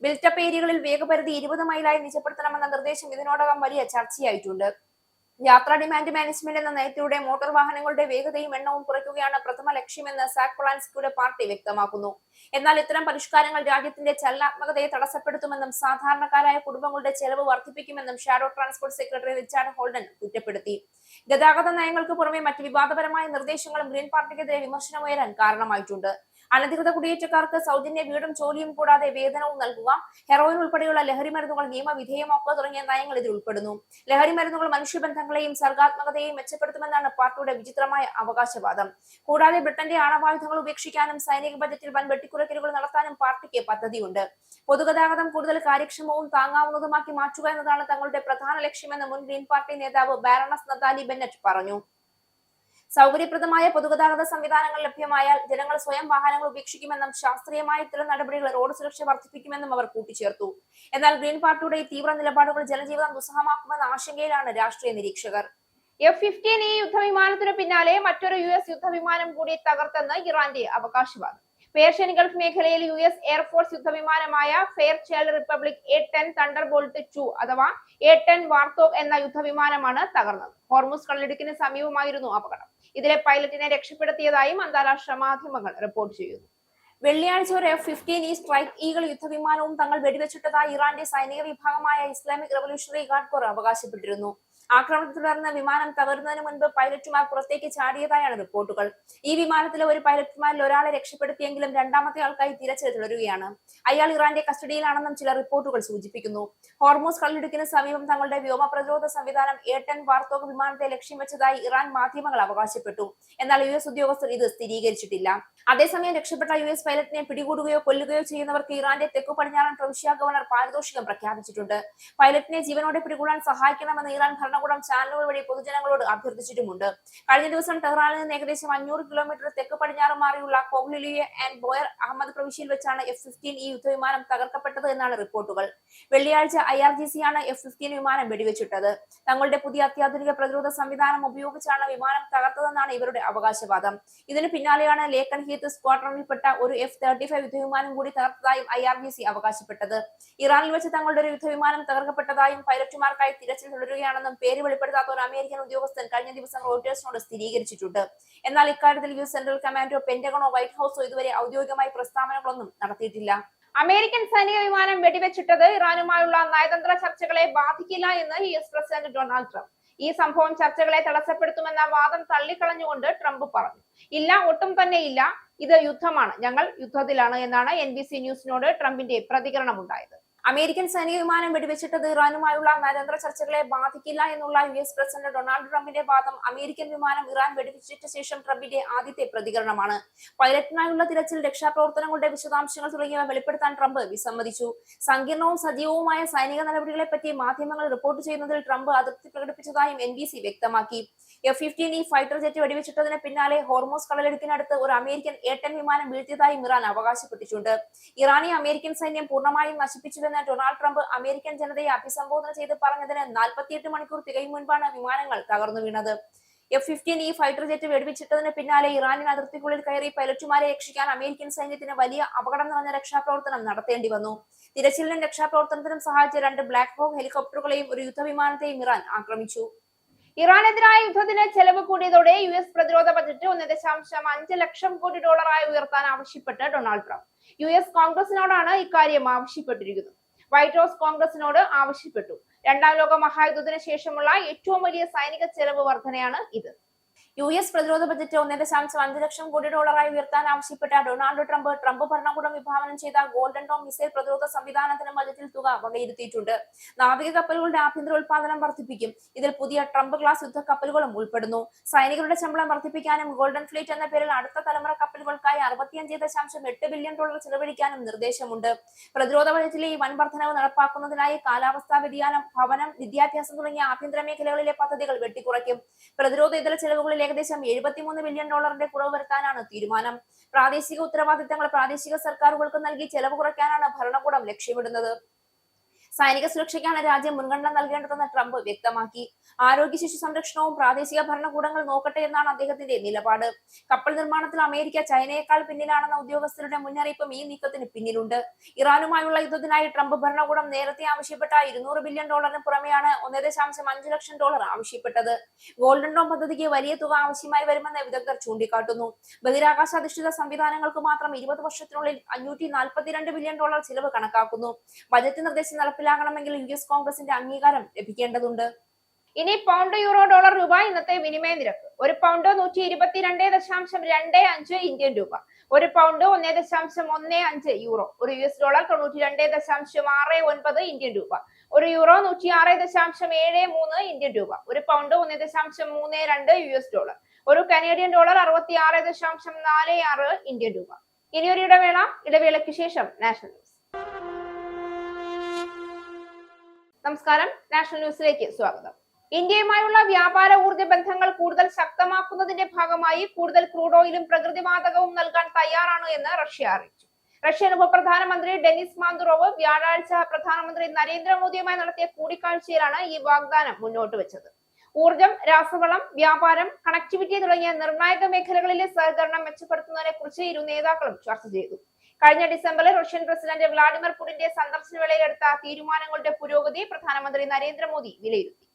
Speaker 1: ബിൽറ്റപ്പ് ഏരിയകളിൽ വേഗപരിധി 20 മൈലായി നിജപ്പെടുത്തണമെന്ന നിർദ്ദേശം ഇതിനോടകം വലിയ ചർച്ചയായിട്ടുണ്ട്. യാത്രാ ഡിമാൻഡ് മാനേജ്മെന്റ് എന്ന നയത്തിലൂടെ മോട്ടോർ വാഹനങ്ങളുടെ വേഗതയും എണ്ണവും കുറയ്ക്കുകയാണ് പ്രഥമ ലക്ഷ്യമെന്ന് സാക് പൊളാൻസ്കിയുടെ പാർട്ടി വ്യക്തമാക്കുന്നു. എന്നാൽ ഇത്തരം പരിഷ്കാരങ്ങൾ രാജ്യത്തിന്റെ ചലനാത്മകതയെ തടസ്സപ്പെടുത്തുമെന്നും സാധാരണക്കാരായ കുടുംബങ്ങളുടെ ചെലവ് വർദ്ധിപ്പിക്കുമെന്നും ഷാഡോ ട്രാൻസ്പോർട്ട് സെക്രട്ടറി റിച്ചാർഡ് ഹോൾഡൻ കുറ്റപ്പെടുത്തി. ഗതാഗത നയങ്ങൾക്ക് പുറമെ മറ്റ് വിവാദപരമായ നിർദ്ദേശങ്ങളും ഗ്രീൻ പാർട്ടിക്കെതിരെ വിമർശനമുയരാൻ കാരണമായിട്ടുണ്ട്. അനധികൃത കുടിയേറ്റക്കാർക്ക് സൗജന്യ വീടും ജോലിയും കൂടാതെ വേതനവും നൽകുക, ഹെറോയിൻ ഉൾപ്പെടെയുള്ള ലഹരി മരുന്നുകൾ നിയമവിധേയമാക്കുക തുടങ്ങിയ നയങ്ങൾ ഇതിൽ ഉൾപ്പെടുന്നു. ലഹരി മരുന്നുകൾ മനുഷ്യബന്ധങ്ങളെയും സർഗാത്മകതയെയും മെച്ചപ്പെടുത്തുമെന്നാണ് പാർട്ടിയുടെ വിചിത്രമായ അവകാശവാദം. കൂടാതെ ബ്രിട്ടന്റെ ആണവായുധങ്ങൾ ഉപേക്ഷിക്കാനും സൈനിക ബജറ്റിൽ വൻ വെട്ടിക്കുറയ്ക്കലുകൾ നടത്താനും പാർട്ടിക്ക് പദ്ധതിയുണ്ട്. പൊതുഗതാഗതം കൂടുതൽ കാര്യക്ഷമവും താങ്ങാവുന്നതുമാക്കി മാറ്റുക എന്നതാണ് തങ്ങളുടെ പ്രധാന ലക്ഷ്യമെന്ന് മുൻ ഗ്രീൻ പാർട്ടി നേതാവ് ബാരണസ് നതാലി ബെന്നറ്റ് പറഞ്ഞു. സൗകര്യപ്രദമായ പൊതുഗതാഗത സംവിധാനങ്ങൾ ലഭ്യമായാൽ ജനങ്ങൾ സ്വയം വാഹനങ്ങൾ ഉപേക്ഷിക്കുമെന്നും ശാസ്ത്രീയമായ ഇത്തരം നടപടികൾ റോഡ് സുരക്ഷ വർദ്ധിപ്പിക്കുമെന്നും അവർ കൂട്ടിച്ചേർത്തു. എന്നാൽ ഗ്രീൻ പാർട്ടിയുടെ ഈ തീവ്ര നിലപാടുകൾ ജനജീവിതം ദുസ്സഹമാക്കുമെന്ന ആശങ്കയിലാണ് രാഷ്ട്രീയ നിരീക്ഷകർ. F-15E യുദ്ധവിമാനത്തിന് പിന്നാലെ മറ്റൊരു US യുദ്ധവിമാനം കൂടി തകർത്തെന്ന് ഇറാന്റെ അവകാശവാദം. പേർഷ്യൻ ഗൾഫ് മേഖലയിൽ US എയർഫോഴ്സ് യുദ്ധവിമാനമായ Fairchild Republic A-10 Thunderbolt 2 അഥവാ A-10 വാർത്തോഗ് എന്ന യുദ്ധവിമാനമാണ് തകർന്നത്. ഹോർമുസ് കടലിടുക്കിന് സമീപമായിരുന്നു അപകടം. ഇതിലെ പൈലറ്റിനെ രക്ഷപ്പെടുത്തിയതായും അന്താരാഷ്ട്ര മാധ്യമങ്ങൾ റിപ്പോർട്ട് ചെയ്യുന്നു. വെള്ളിയാഴ്ച ഒരു F-15E സ്ട്രൈക്ക് ഈഗിൾ യുദ്ധവിമാനവും തങ്ങൾ വെടിവെച്ചിട്ടതായി ഇറാന്റെ സൈനിക വിഭാഗമായ ഇസ്ലാമിക് റവല്യൂഷണറി ഗാർഡ് കോർ അവകാശപ്പെട്ടിരുന്നു. ആക്രമണത്തെ തുടർന്ന് വിമാനം തകരുന്നതിന് മുൻപ് പൈലറ്റുമാർ പുറത്തേക്ക് ചാടിയതായാണ് റിപ്പോർട്ടുകൾ. ഈ വിമാനത്തിലെ ഒരു പൈലറ്റുമാരിൽ ഒരാളെ രക്ഷപ്പെടുത്തിയെങ്കിലും രണ്ടാമത്തെ ആൾക്കായി തിരച്ചിൽ തുടരുകയാണ്. അയാൾ ഇറാന്റെ കസ്റ്റഡിയിലാണെന്നും ചില റിപ്പോർട്ടുകൾ സൂചിപ്പിക്കുന്നു. ഹോർമൂസ് കടലിടുക്കിന് സമീപം തങ്ങളുടെ വ്യോമ പ്രതിരോധ സംവിധാനം A-10 വാർത്തോഗ് വിമാനത്തെ ലക്ഷ്യം വെച്ചതായി ഇറാൻ മാധ്യമങ്ങൾ അവകാശപ്പെട്ടു. എന്നാൽ US ഉദ്യോഗസ്ഥർ ഇത് സ്ഥിരീകരിച്ചിട്ടില്ല. അതേസമയം രക്ഷപ്പെട്ട US പൈലറ്റിനെ പിടികൂടുകയോ കൊല്ലുകയോ ചെയ്യുന്നവർക്ക് ഇറാന്റെ തെക്കു പടിഞ്ഞാറൻ പ്രവിശ്യ ഗവർണർ പാരിതോഷികം പ്രഖ്യാപിച്ചിട്ടുണ്ട്. പൈലറ്റിനെ ജീവനോടെ പിടികൂടാൻ സഹായിക്കണമെന്ന് ഇറാൻ ഭരണകൂടം ചാനലുകൾ വഴി പൊതുജനങ്ങളോട് അഭ്യർത്ഥിച്ചിട്ടുമുണ്ട്. കഴിഞ്ഞ ദിവസം ടെഹ്റാനിൽ നിന്ന് ഏകദേശം 500 കിലോമീറ്റർ തെക്ക് പടിഞ്ഞാറ് മാറിയുള്ള കോഗ്ലിലിയ ആൻഡ് ബോയർ അഹമ്മദ് പ്രവിശ്യയിൽ വെച്ചാണ് F-15E യുദ്ധവിമാനം തകർക്കപ്പെട്ടത് എന്നാണ് റിപ്പോർട്ടുകൾ. വെള്ളിയാഴ്ച IRGC ആണ് F-15 വിമാനം വെടിവെച്ചിട്ടത്. തങ്ങളുടെ പുതിയ അത്യാധുനിക പ്രതിരോധ സംവിധാനം ഉപയോഗിച്ചാണ് വിമാനം തകർത്തതെന്നാണ് ഇവരുടെ അവകാശവാദം. ഇതിന് പിന്നാലെയാണ് ലേക്കൻ ഹീത്ത് സ്ക്വാഡ്രണിൽപ്പെട്ട ഒരു F-35 യുദ്ധവിമാനം കൂടി തകർത്തതായും IRGC അവകാശപ്പെട്ടത്. ഇറാനിൽ വെച്ച് തങ്ങളുടെ ഒരു യുദ്ധവിമാനം തകർക്കപ്പെട്ടതായും പൈലറ്റുമാർക്കായി തിരച്ചിൽ തുടരുകയാണെന്നും പേര് വെളിപ്പെടുത്താത്ത ഒരു അമേരിക്കൻ ഉദ്യോഗസ്ഥൻ കഴിഞ്ഞ ദിവസം റോയിട്ടേഴ്സിനോട് സ്ഥിരീകരിച്ചിട്ടുണ്ട്. എന്നാൽ ഇക്കാര്യത്തിൽ US സെൻട്രൽ കമാൻഡോ, പെന്റഗണോ, വൈറ്റ് ഹൌസോ ഇതുവരെ ഔദ്യോഗികമായി പ്രസ്താവനകളൊന്നും നടത്തിയിട്ടില്ല. അമേരിക്കൻ സൈനിക വിമാനം വെടിവെച്ചിട്ടത് ഇറാനുമായുള്ള നയതന്ത്ര ചർച്ചകളെ ബാധിക്കില്ല എന്ന് US പ്രസിഡന്റ് ഡൊണാൾഡ് ട്രംപ്. ഈ സംഭവം ചർച്ചകളെ തടസ്സപ്പെടുത്തുമെന്ന വാദം തള്ളിക്കളഞ്ഞുകൊണ്ട് ട്രംപ് പറഞ്ഞു, ഇല്ല, ഒട്ടും തന്നെ ഇല്ല, ഇത് യുദ്ധമാണ്, ഞങ്ങൾ യുദ്ധത്തിലാണ് എന്നാണ് NBC ന്യൂസിനോട് ട്രംപിന്റെ പ്രതികരണം ഉണ്ടായത്. അമേരിക്കൻ സൈനിക വിമാനം വെടിവെച്ചിട്ടത് ഇറാനുമായുള്ള നയതന്ത്ര ചർച്ചകളെ ബാധിക്കില്ല എന്നുള്ള US പ്രസിഡന്റ് ഡൊണാൾഡ് ട്രംപിന്റെ വാദം അമേരിക്കൻ വിമാനം ഇറാൻ വെടിവെച്ചിട്ട ശേഷം ട്രംപിന്റെ ആദ്യത്തെ പ്രതികരണമാണ്. പൈലറ്റിനായുള്ള തിരച്ചിൽ, രക്ഷാപ്രവർത്തനങ്ങളുടെ വിശദാംശങ്ങൾ തുടങ്ങിയവ വെളിപ്പെടുത്താൻ ട്രംപ് വിസമ്മതിച്ചു. സങ്കീർണവും സജീവവുമായ സൈനിക നടപടികളെ പറ്റി മാധ്യമങ്ങൾ റിപ്പോർട്ട് ചെയ്യുന്നതിൽ ട്രംപ് അതൃപ്തി പ്രകടിപ്പിച്ചതായും NBC വ്യക്തമാക്കി. F-15E ഫൈറ്റർ ജെറ്റ് വെടിവെച്ചിട്ടതിന് പിന്നാലെ ഹോർമൂസ് കടലിടുക്കിനടുത്ത് ഒരു അമേരിക്കൻ A-10 വിമാനം വീഴ്ത്തിയതായും ഇറാൻ അവകാശപ്പെട്ടിട്ടുണ്ട്. ഇറാനെ അമേരിക്കൻ സൈന്യം പൂർണ്ണമായും നശിപ്പിച്ചുവെന്ന് ഡൊണാൾഡ് ട്രംപ് അമേരിക്കൻ ജനതയെ അഭിസംബോധന ചെയ്ത് പറഞ്ഞതിന് 48 മണിക്കൂർ തികയും മുൻപാണ് വിമാനങ്ങൾ തകർന്നു വീണത്. F-15E ഫൈറ്റർ ജെറ്റ് വെടിവെച്ചിട്ടതിന് പിന്നാലെ ഇറാനിയൻ അതിർത്തിക്കുള്ളിൽ കയറി പൈലറ്റുമാരെ രക്ഷിക്കാൻ അമേരിക്കൻ സൈന്യത്തിന് വലിയ അപകടം നിറഞ്ഞ രക്ഷാപ്രവർത്തനം നടത്തേണ്ടി വന്നു. തിരച്ചിലിനും രക്ഷാപ്രവർത്തനത്തിനും സഹായിച്ച 2 ബ്ലാക്ക് ഹോക്ക് ഹെലികോപ്റ്ററുകളെയും ഒരു യുദ്ധവിമാനത്തെയും ഇറാൻ ആക്രമിച്ചു. ഇറാനെതിരായ യുദ്ധത്തിന് ചെലവ് കൂടിയതോടെ US പ്രതിരോധ ബജറ്റ് 1.5 ലക്ഷം കോടി ഡോളറായി ഉയർത്താൻ ആവശ്യപ്പെട്ട് ഡൊണാൾഡ് ട്രംപ്. US കോൺഗ്രസിനോടാണ് ഇക്കാര്യം ആവശ്യപ്പെട്ടിരിക്കുന്നത്. വൈറ്റ് ഹൌസ് കോൺഗ്രസിനോട് ആവശ്യപ്പെട്ടു. രണ്ടാം ലോക മഹായുദ്ധത്തിന് ശേഷമുള്ള ഏറ്റവും വലിയ സൈനിക ചെലവ് വർധനയാണ് ഇത്. US പ്രതിരോധ ബജറ്റ് 1.5 ലക്ഷം കോടി ഡോളറായി ഉയർത്താൻ ആവശ്യപ്പെട്ട ഡൊണാൾഡ് ട്രംപ് ഭരണകൂടം വിഭാവനം ചെയ്ത ഗോൾഡൻ ഡോം മിസൈൽ പ്രതിരോധ സംവിധാനത്തിന് ബജറ്റിൽ തുക വകയിരുത്തിയിട്ടുണ്ട്. നാവിക കപ്പലുകളുടെ ആഭ്യന്തര ഉൽപാദനം വർദ്ധിപ്പിക്കും. ഇതിൽ പുതിയ ട്രംപ് ക്ലാസ് യുദ്ധക്കപ്പലുകളും ഉൾപ്പെടുന്നു. സൈനികരുടെ ശമ്പളം വർദ്ധിപ്പിക്കാനും ഗോൾഡൻ ഫ്ലീറ്റ് എന്ന പേരിൽ അടുത്ത തലമുറ കപ്പലുകൾക്കായി 65.8 ബില്യൺ ഡോളർ ചെലവഴിക്കാനും നിർദ്ദേശമുണ്ട്. പ്രതിരോധ ബജറ്റിലെ ഈ വൻ വർധനവ് നടപ്പാക്കുന്നതിനായി കാലാവസ്ഥാ വ്യതിയാനം, ഭവനം, വിദ്യാഭ്യാസം തുടങ്ങിയ ആഭ്യന്തര മേഖലകളിലെ പദ്ധതികൾ വെട്ടിക്കുറയ്ക്കും. പ്രതിരോധ ഇതര ചെലവുകളിൽ ഏകദേശം 73 ബില്യൺ ഡോളറിന്റെ കുറവ് വരുത്താനാണ് തീരുമാനം. പ്രാദേശിക ഉത്തരവാദിത്തങ്ങൾ പ്രാദേശിക സർക്കാരുകൾക്ക് നൽകി ചെലവ് കുറയ്ക്കാനാണ് ഭരണകൂടം ലക്ഷ്യമിടുന്നത്. സൈനിക സുരക്ഷയ്ക്കാണ് രാജ്യം മുൻഗണന നൽകേണ്ടതെന്ന് ട്രംപ് വ്യക്തമാക്കി. ആരോഗ്യ ശിശു സംരക്ഷണവും പ്രാദേശിക ഭരണകൂടങ്ങൾ നോക്കട്ടെ എന്നാണ് അദ്ദേഹത്തിന്റെ നിലപാട്. കപ്പൽ നിർമ്മാണത്തിൽ അമേരിക്ക ചൈനയേക്കാൾ പിന്നിലാണെന്ന ഉദ്യോഗസ്ഥരുടെ മുന്നറിയിപ്പും ഈ നീക്കത്തിന് പിന്നിലുണ്ട്. ഇറാനുമായുള്ള യുദ്ധത്തിനായി ട്രംപ് ഭരണകൂടം നേരത്തെ ആവശ്യപ്പെട്ട 200 ബില്യൺ ഡോളറിന് പുറമെയാണ് 1.5 ലക്ഷം ഡോളർ ആവശ്യപ്പെട്ടത്. ഗോൾഡൻ ഡോം പദ്ധതിക്ക് വലിയ തുക ആവശ്യമായി വരുമെന്ന് വിദഗ്ധർ ചൂണ്ടിക്കാട്ടുന്നു. ബഹിരാകാശ അധിഷ്ഠിത സംവിധാനങ്ങൾക്ക് മാത്രം 20 വർഷത്തിനുള്ളിൽ 542 ബില്യൺ ഡോളർ ചിലവ് കണക്കാക്കുന്നു. ബജറ്റ് നിർദ്ദേശം നടപ്പിലാകണമെങ്കിൽ US കോൺഗ്രസിന്റെ അംഗീകാരം ലഭിക്കേണ്ടതുണ്ട്. ഇനി പൗണ്ട്, യൂറോ, ഡോളർ, രൂപ ഇന്നത്തെ വിനിമയ നിരക്ക്. ഒരു പൗണ്ട് 122.25 ഇന്ത്യൻ രൂപ. ഒരു പൗണ്ട് 1.15 യൂറോ. ഒരു US ഡോളർ 92.69 ഇന്ത്യൻ രൂപ. ഒരു യൂറോ 106.73 ഇന്ത്യൻ രൂപ. ഒരു പൗണ്ട് 1.32 US ഡോളർ. ഒരു കനേഡിയൻ ഡോളർ 66.46 ഇന്ത്യൻ രൂപ. ഇനി ഒരു ഇടവേളയ്ക്ക് ശേഷം നാഷണൽ ന്യൂസ്. നമസ്കാരം, നാഷണൽ ന്യൂസിലേക്ക് സ്വാഗതം. ഇന്ത്യയുമായുള്ള വ്യാപാര ഊർജ്ജ ബന്ധങ്ങൾ കൂടുതൽ ശക്തമാക്കുന്നതിന്റെ ഭാഗമായി കൂടുതൽ ക്രൂഡ് ഓയിലും പ്രകൃതിവാതകവും നൽകാൻ തയ്യാറാണ് എന്ന് റഷ്യ അറിയിച്ചു. റഷ്യൻ ഉപപ്രധാനമന്ത്രി ഡെനിസ് മാന്തുറോവ് വ്യാഴാഴ്ച പ്രധാനമന്ത്രി നരേന്ദ്രമോദിയുമായി നടത്തിയ കൂടിക്കാഴ്ചയിലാണ് ഈ വാഗ്ദാനം മുന്നോട്ട് വെച്ചത്. ഊർജ്ജം, രാസവളം, വ്യാപാരം, കണക്ടിവിറ്റി തുടങ്ങിയ നിർണായക മേഖലകളിലെ സഹകരണം മെച്ചപ്പെടുത്തുന്നതിനെ കുറിച്ച് ഇരു നേതാക്കളും ചർച്ച ചെയ്തു. കഴിഞ്ഞ ഡിസംബറിൽ റഷ്യൻ പ്രസിഡന്റ് വ്ളാഡിമിർ പുടിന്റെ സന്ദർശന വേളയിൽ എടുത്ത തീരുമാനങ്ങളുടെ പുരോഗതി പ്രധാനമന്ത്രി നരേന്ദ്രമോദി വിലയിരുത്തി.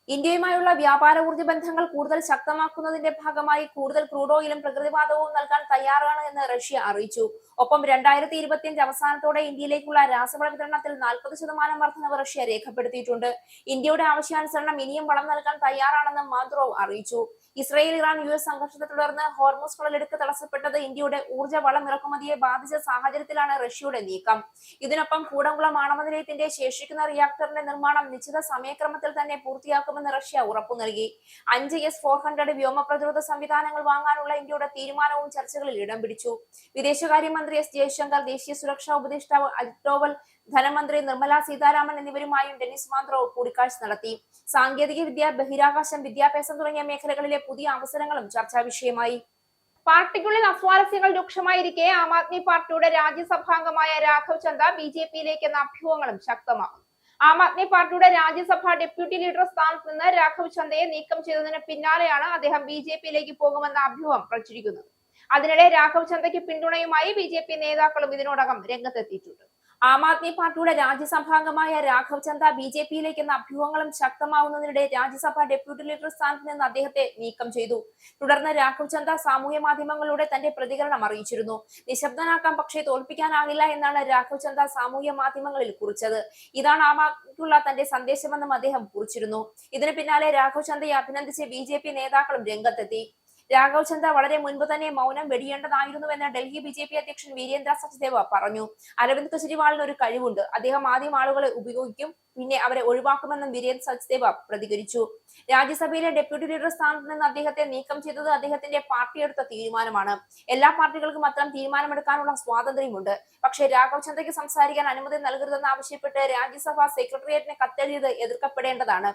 Speaker 1: ഇന്ത്യയുമായുള്ള വ്യാപാര ഊർജ്ജ ബന്ധങ്ങൾ കൂടുതൽ ശക്തമാക്കുന്നതിന്റെ ഭാഗമായി കൂടുതൽ ക്രൂഡ് ഓയിലും പ്രകൃതിവാതകവും നൽകാൻ തയ്യാറാണ് എന്ന് റഷ്യ അറിയിച്ചു. ഒപ്പം 2025 അവസാനത്തോടെ ഇന്ത്യയിലേക്കുള്ള രാസവള വിതരണത്തിൽ 40% വർധനവ് റഷ്യ രേഖപ്പെടുത്തിയിട്ടുണ്ട്. ഇന്ത്യയുടെ ആവശ്യാനുസരണം ഇനിയും വളം നൽകാൻ തയ്യാറാണെന്നും മാദ്രോവ് അറിയിച്ചു. ഇസ്രയേൽ, ഇറാൻ, US സംഘർഷത്തെ തുടർന്ന് ഹോർമുസ് കടലിടുക്ക് തടസ്സപ്പെട്ടത് ഇന്ത്യയുടെ ഊർജ്ജ വളം ഇറക്കുമതിയെ ബാധിച്ച സാഹചര്യത്തിലാണ് റഷ്യയുടെ നീക്കം. ഇതിനൊപ്പം കൂടംകുളം ആണവ നിലയത്തിന്റെ ശേഷിക്കുന്ന റിയാക്ടറിന്റെ നിർമ്മാണം നിശ്ചിത സമയക്രമത്തിൽ തന്നെ പൂർത്തിയാക്കുമെന്ന് റഷ്യ ഉറപ്പു നൽകി. 5 S-400 വ്യോമ പ്രതിരോധ സംവിധാനങ്ങൾ വാങ്ങാനുള്ള ഇന്ത്യയുടെ തീരുമാനവും ചർച്ചകളിൽ ഇടം പിടിച്ചു. വിദേശകാര്യമന്ത്രി S ജയശങ്കർ, ദേശീയ സുരക്ഷാ ഉപദേഷ്ടാവ് അജിത് ഡോവൽ, ധനമന്ത്രി നിർമ്മല സീതാരാമൻ എന്നിവരുമായും ഡെനിസ് മാന്ത്രോവ് കൂടിക്കാഴ്ച നടത്തി. സാങ്കേതിക വിദ്യ, ബഹിരാകാശം, വിദ്യാഭ്യാസം തുടങ്ങിയ മേഖലകളിലെ പുതിയ അവസരങ്ങളും ചർച്ചാ വിഷയമായി. പാർട്ടിക്കുള്ളിൽ അസ്വാരസ്യങ്ങൾ രൂക്ഷമായിരിക്കെ ആം ആദ്മി പാർട്ടിയുടെ രാജ്യസഭാംഗമായ രാഘവ് ചന്ദ BJPയിലേക്ക് എന്ന അഭ്യൂഹങ്ങളും ശക്തമാകുന്നു. ആം ആദ്മി പാർട്ടിയുടെ രാജ്യസഭാ ഡെപ്യൂട്ടി ലീഡർ സ്ഥാനത്ത് നിന്ന് രാഘവ് ചന്ദയെ നീക്കം ചെയ്തതിന് പിന്നാലെയാണ് അദ്ദേഹം BJPയിലേക്ക് പോകുമെന്ന അഭ്യൂഹം പ്രചരിക്കുന്നത്. അതിനിടെ രാഘവ് ചന്ദയ്ക്ക് പിന്തുണയുമായി BJP നേതാക്കളും ഇതിനോടകം രംഗത്തെത്തിയിട്ടുണ്ട്. ആം ആദ്മി പാർട്ടിയുടെ രാജ്യസഭാംഗമായ രാഘവ് ചന്ദ BJPയിലേക്ക് എന്ന അഭ്യൂഹങ്ങളും ശക്തമാവുന്നതിനിടെ രാജ്യസഭാ ഡെപ്യൂട്ടി ലീഡർ സ്ഥാനത്ത് നിന്ന് അദ്ദേഹത്തെ നീക്കം ചെയ്തു. തുടർന്ന് രാഘവ് ചന്ദ സാമൂഹ്യ മാധ്യമങ്ങളിലൂടെ തന്റെ പ്രതികരണം അറിയിച്ചിരുന്നു. നിശബ്ദനാക്കാം, പക്ഷേ തോൽപ്പിക്കാനാകില്ല എന്നാണ് രാഘവ് ചന്ദ സാമൂഹ്യ മാധ്യമങ്ങളിൽ കുറിച്ചത്. ഇതാണ് ആം ആദ്മിക്കുള്ള തന്റെ സന്ദേശമെന്നും അദ്ദേഹം കുറിച്ചിരുന്നു. ഇതിന് പിന്നാലെ രാഘവ് ചന്ദയെ അഭിനന്ദിച്ച് BJP നേതാക്കളും രംഗത്തെത്തി. രാഘവ് ചന്ദ വളരെ മുൻപ് തന്നെ മൗനം വെടിയേണ്ടതായിരുന്നുവെന്ന് ഡൽഹി BJP അധ്യക്ഷൻ വീരേന്ദ്ര സച്ദേവ പറഞ്ഞു. അരവിന്ദ് കെജ്രിവാളിന് ഒരു കഴിവുണ്ട്, അദ്ദേഹം ആദ്യം ആളുകളെ ഉപയോഗിക്കും, പിന്നെ അവരെ ഒഴിവാക്കുമെന്നും വീരേന്ദ്ര സച്ദേവ പ്രതികരിച്ചു. രാജ്യസഭയിലെ ഡെപ്യൂട്ടി ലീഡർ സ്ഥാനത്ത് നിന്ന് അദ്ദേഹത്തെ നീക്കം ചെയ്തത് അദ്ദേഹത്തിന്റെ പാർട്ടി എടുത്ത തീരുമാനമാണ്. എല്ലാ പാർട്ടികൾക്കും അത്തരം തീരുമാനമെടുക്കാനുള്ള സ്വാതന്ത്ര്യമുണ്ട്. പക്ഷേ രാഘവ് ചന്ദയ്ക്ക് സംസാരിക്കാൻ അനുമതി നൽകരുതെന്ന് ആവശ്യപ്പെട്ട് രാജ്യസഭാ സെക്രട്ടേറിയറ്റിന് കത്തെഴുതിയത് എതിർക്കപ്പെടേണ്ടതാണ്.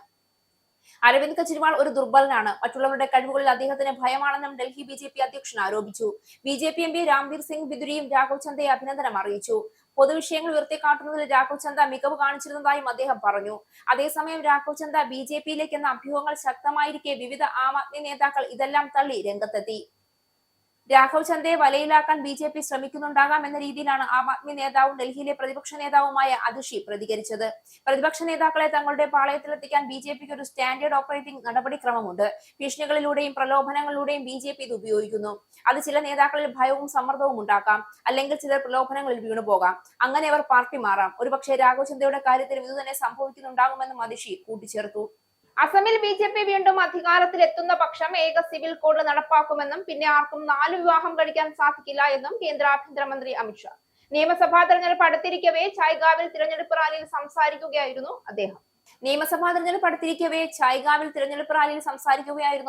Speaker 1: അരവിന്ദ് കെജ്രിവാൾ ഒരു ദുർബലനാണ്, മറ്റുള്ളവരുടെ കഴിവുകളിൽ അദ്ദേഹത്തിന് ഭയമാണെന്നും ഡൽഹി BJP അധ്യക്ഷൻ ആരോപിച്ചു. BJP MP രാംബീർ സിംഗ് ബിദുരിയും രാഘവ് ചന്ദയെ അഭിനന്ദനം അറിയിച്ചു. പൊതുവിഷയങ്ങൾ ഉയർത്തിക്കാട്ടുന്നതിൽ രാഘവ് ചന്ദ മികവ് കാണിച്ചിരുന്നതായും അദ്ദേഹം പറഞ്ഞു. അതേസമയം രാഘവ് ചന്ദ BJPയിലേക്ക് എന്ന അഭ്യൂഹങ്ങൾ ശക്തമായിരിക്കെ വിവിധ ആം ആദ്മി നേതാക്കൾ ഇതെല്ലാം തള്ളി രംഗത്തെത്തി. രാഘവ് ചന്ദയെ വലയിലാക്കാൻ BJP ശ്രമിക്കുന്നുണ്ടാകാം എന്ന രീതിയിലാണ് ആം ആദ്മി നേതാവും ഡൽഹിയിലെ പ്രതിപക്ഷ നേതാവുമായ അതിഷി പ്രതികരിച്ചത്. പ്രതിപക്ഷ നേതാക്കളെ തങ്ങളുടെ പാളയത്തിലെത്തിക്കാൻ BJPക്ക് ഒരു സ്റ്റാൻഡേർഡ് ഓപ്പറേറ്റിംഗ് നടപടിക്രമമുണ്ട്. ഭീഷണികളിലൂടെയും പ്രലോഭനങ്ങളിലൂടെയും BJP ഇത് ഉപയോഗിക്കുന്നു. അത് ചില നേതാക്കളിൽ ഭയവും സമ്മർദ്ദവും ഉണ്ടാക്കാം, അല്ലെങ്കിൽ ചിലർ പ്രലോഭനങ്ങളിൽ വീണുപോകാം. അങ്ങനെ അവർ പാർട്ടി മാറാം. ഒരുപക്ഷെ രാഘവ് ചന്ദയുടെ കാര്യത്തിലും ഇതുതന്നെ സംഭവിക്കുന്നുണ്ടാകുമെന്നും അതിഷി കൂട്ടിച്ചേർത്തു. അസമിൽ BJP വീണ്ടും അധികാരത്തിലെത്തുന്ന പക്ഷം ഏക സിവിൽ കോഡ് നടപ്പാക്കുമെന്നും പിന്നെ ആർക്കും 4 വിവാഹം കഴിക്കാൻ സാധിക്കില്ല എന്നും കേന്ദ്ര ആഭ്യന്തരമന്ത്രി അമിത്ഷാ. നിയമസഭാ തെരഞ്ഞെടുപ്പ് അടുത്തിരിക്കവേ ചായ്ഗാവിൽ തിരഞ്ഞെടുപ്പ് റാലിയിൽ സംസാരിക്കുകയായിരുന്നു അദ്ദേഹം.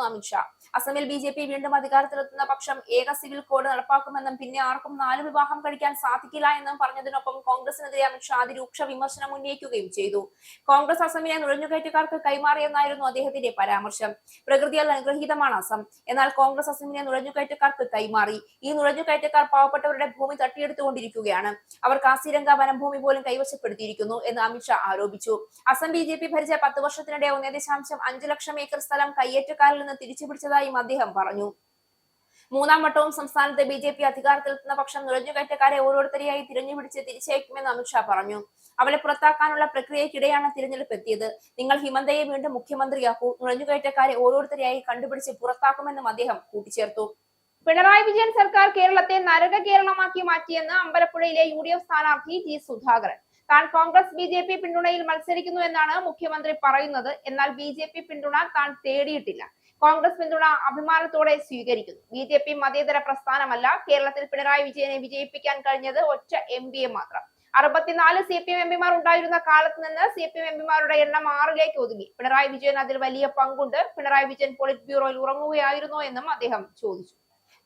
Speaker 1: അമിത്ഷാ. അസമിൽ BJP വീണ്ടും അധികാരത്തിലെത്തുന്ന പക്ഷം ഏക സിവിൽ കോഡ് നടപ്പാക്കുമെന്നും പിന്നെ ആർക്കും 4 വിവാഹം കഴിക്കാൻ സാധിക്കില്ല എന്നും പറഞ്ഞതിനൊപ്പം കോൺഗ്രസിനെതിരെ അമിത്ഷാ അതിരൂക്ഷ വിമർശനം ഉന്നയിക്കുകയും ചെയ്തു. കോൺഗ്രസ് അസമിനെ നുഴഞ്ഞുകയറ്റക്കാർക്ക് കൈമാറിയെന്നായിരുന്നു അദ്ദേഹത്തിന്റെ പരാമർശം. പ്രകൃതിയാൽ അനുഗ്രഹീതമാണ് അസം, എന്നാൽ കോൺഗ്രസ് അസമിനെ നുഴഞ്ഞുകയറ്റക്കാർക്ക് കൈമാറി. ഈ നുഴഞ്ഞുകയറ്റക്കാർ പാവപ്പെട്ടവരുടെ ഭൂമി തട്ടിയെടുത്തുകൊണ്ടിരിക്കുകയാണ്. അവർ കാസിരംഗ വനഭൂമി പോലും കൈവശപ്പെടുത്തിയിരിക്കുന്നു എന്ന് അമിത്ഷാ ആരോപിച്ചു. അസം BJP ഭരിച്ച 10 വർഷത്തിനിടെ 1.5 ലക്ഷം ഏക്കർ സ്ഥലം കയ്യേറ്റക്കാരിൽ നിന്ന് തിരിച്ചുപിടിച്ചതായും അദ്ദേഹം പറഞ്ഞു. 3ാം വട്ടവും സംസ്ഥാനത്ത് BJP അധികാരത്തിലെത്തുന്ന പക്ഷം നുഴഞ്ഞുകയറ്റക്കാരെ ഓരോരുത്തരെയായി തിരഞ്ഞുപിടിച്ച് തിരിച്ചയക്കുമെന്ന് അമിത്ഷാ പറഞ്ഞു. അവരെ പുറത്താക്കാനുള്ള പ്രക്രിയയ്ക്കിടെയാണ് തിരഞ്ഞെടുപ്പ് എത്തിയത്. നിങ്ങൾ ഹിമന്തയെ വീണ്ടും മുഖ്യമന്ത്രിയാക്കൂ, നുഴഞ്ഞുകയറ്റക്കാരെ ഓരോരുത്തരെയായി കണ്ടുപിടിച്ച് പുറത്താക്കുമെന്നും അദ്ദേഹം കൂട്ടിച്ചേർത്തു. പിണറായി വിജയൻ സർക്കാർ കേരളത്തെ നരക കേരളമാക്കി മാറ്റിയെന്ന് അമ്പലപ്പുഴയിലെ UDF സ്ഥാനാർത്ഥി G സുധാകരൻ. താൻ കോൺഗ്രസ് BJP പിന്തുണയിൽ മത്സരിക്കുന്നു എന്നാണ് മുഖ്യമന്ത്രി പറയുന്നത്. എന്നാൽ BJP പിന്തുണ താൻ തേടിയിട്ടില്ല. കോൺഗ്രസ് പിന്തുണ അഭിമാനത്തോടെ സ്വീകരിക്കുന്നു. BJP മതേതര പ്രസ്ഥാനമല്ല. കേരളത്തിൽ പിണറായി വിജയനെ വിജയിപ്പിക്കാൻ കഴിഞ്ഞത് ഒറ്റ MPയെ മാത്രം. 64 CPM MPമാർ ഉണ്ടായിരുന്ന കാലത്ത് നിന്ന് CPM MPമാരുടെ എണ്ണം 6ലേക്ക് ഒതുങ്ങി. പിണറായി വിജയൻ അതിൽ വലിയ പങ്കുണ്ട്. പിണറായി വിജയൻ പോളിറ്റ് ബ്യൂറോയിൽ ഉറങ്ങുകയായിരുന്നോ എന്നും അദ്ദേഹം ചോദിച്ചു.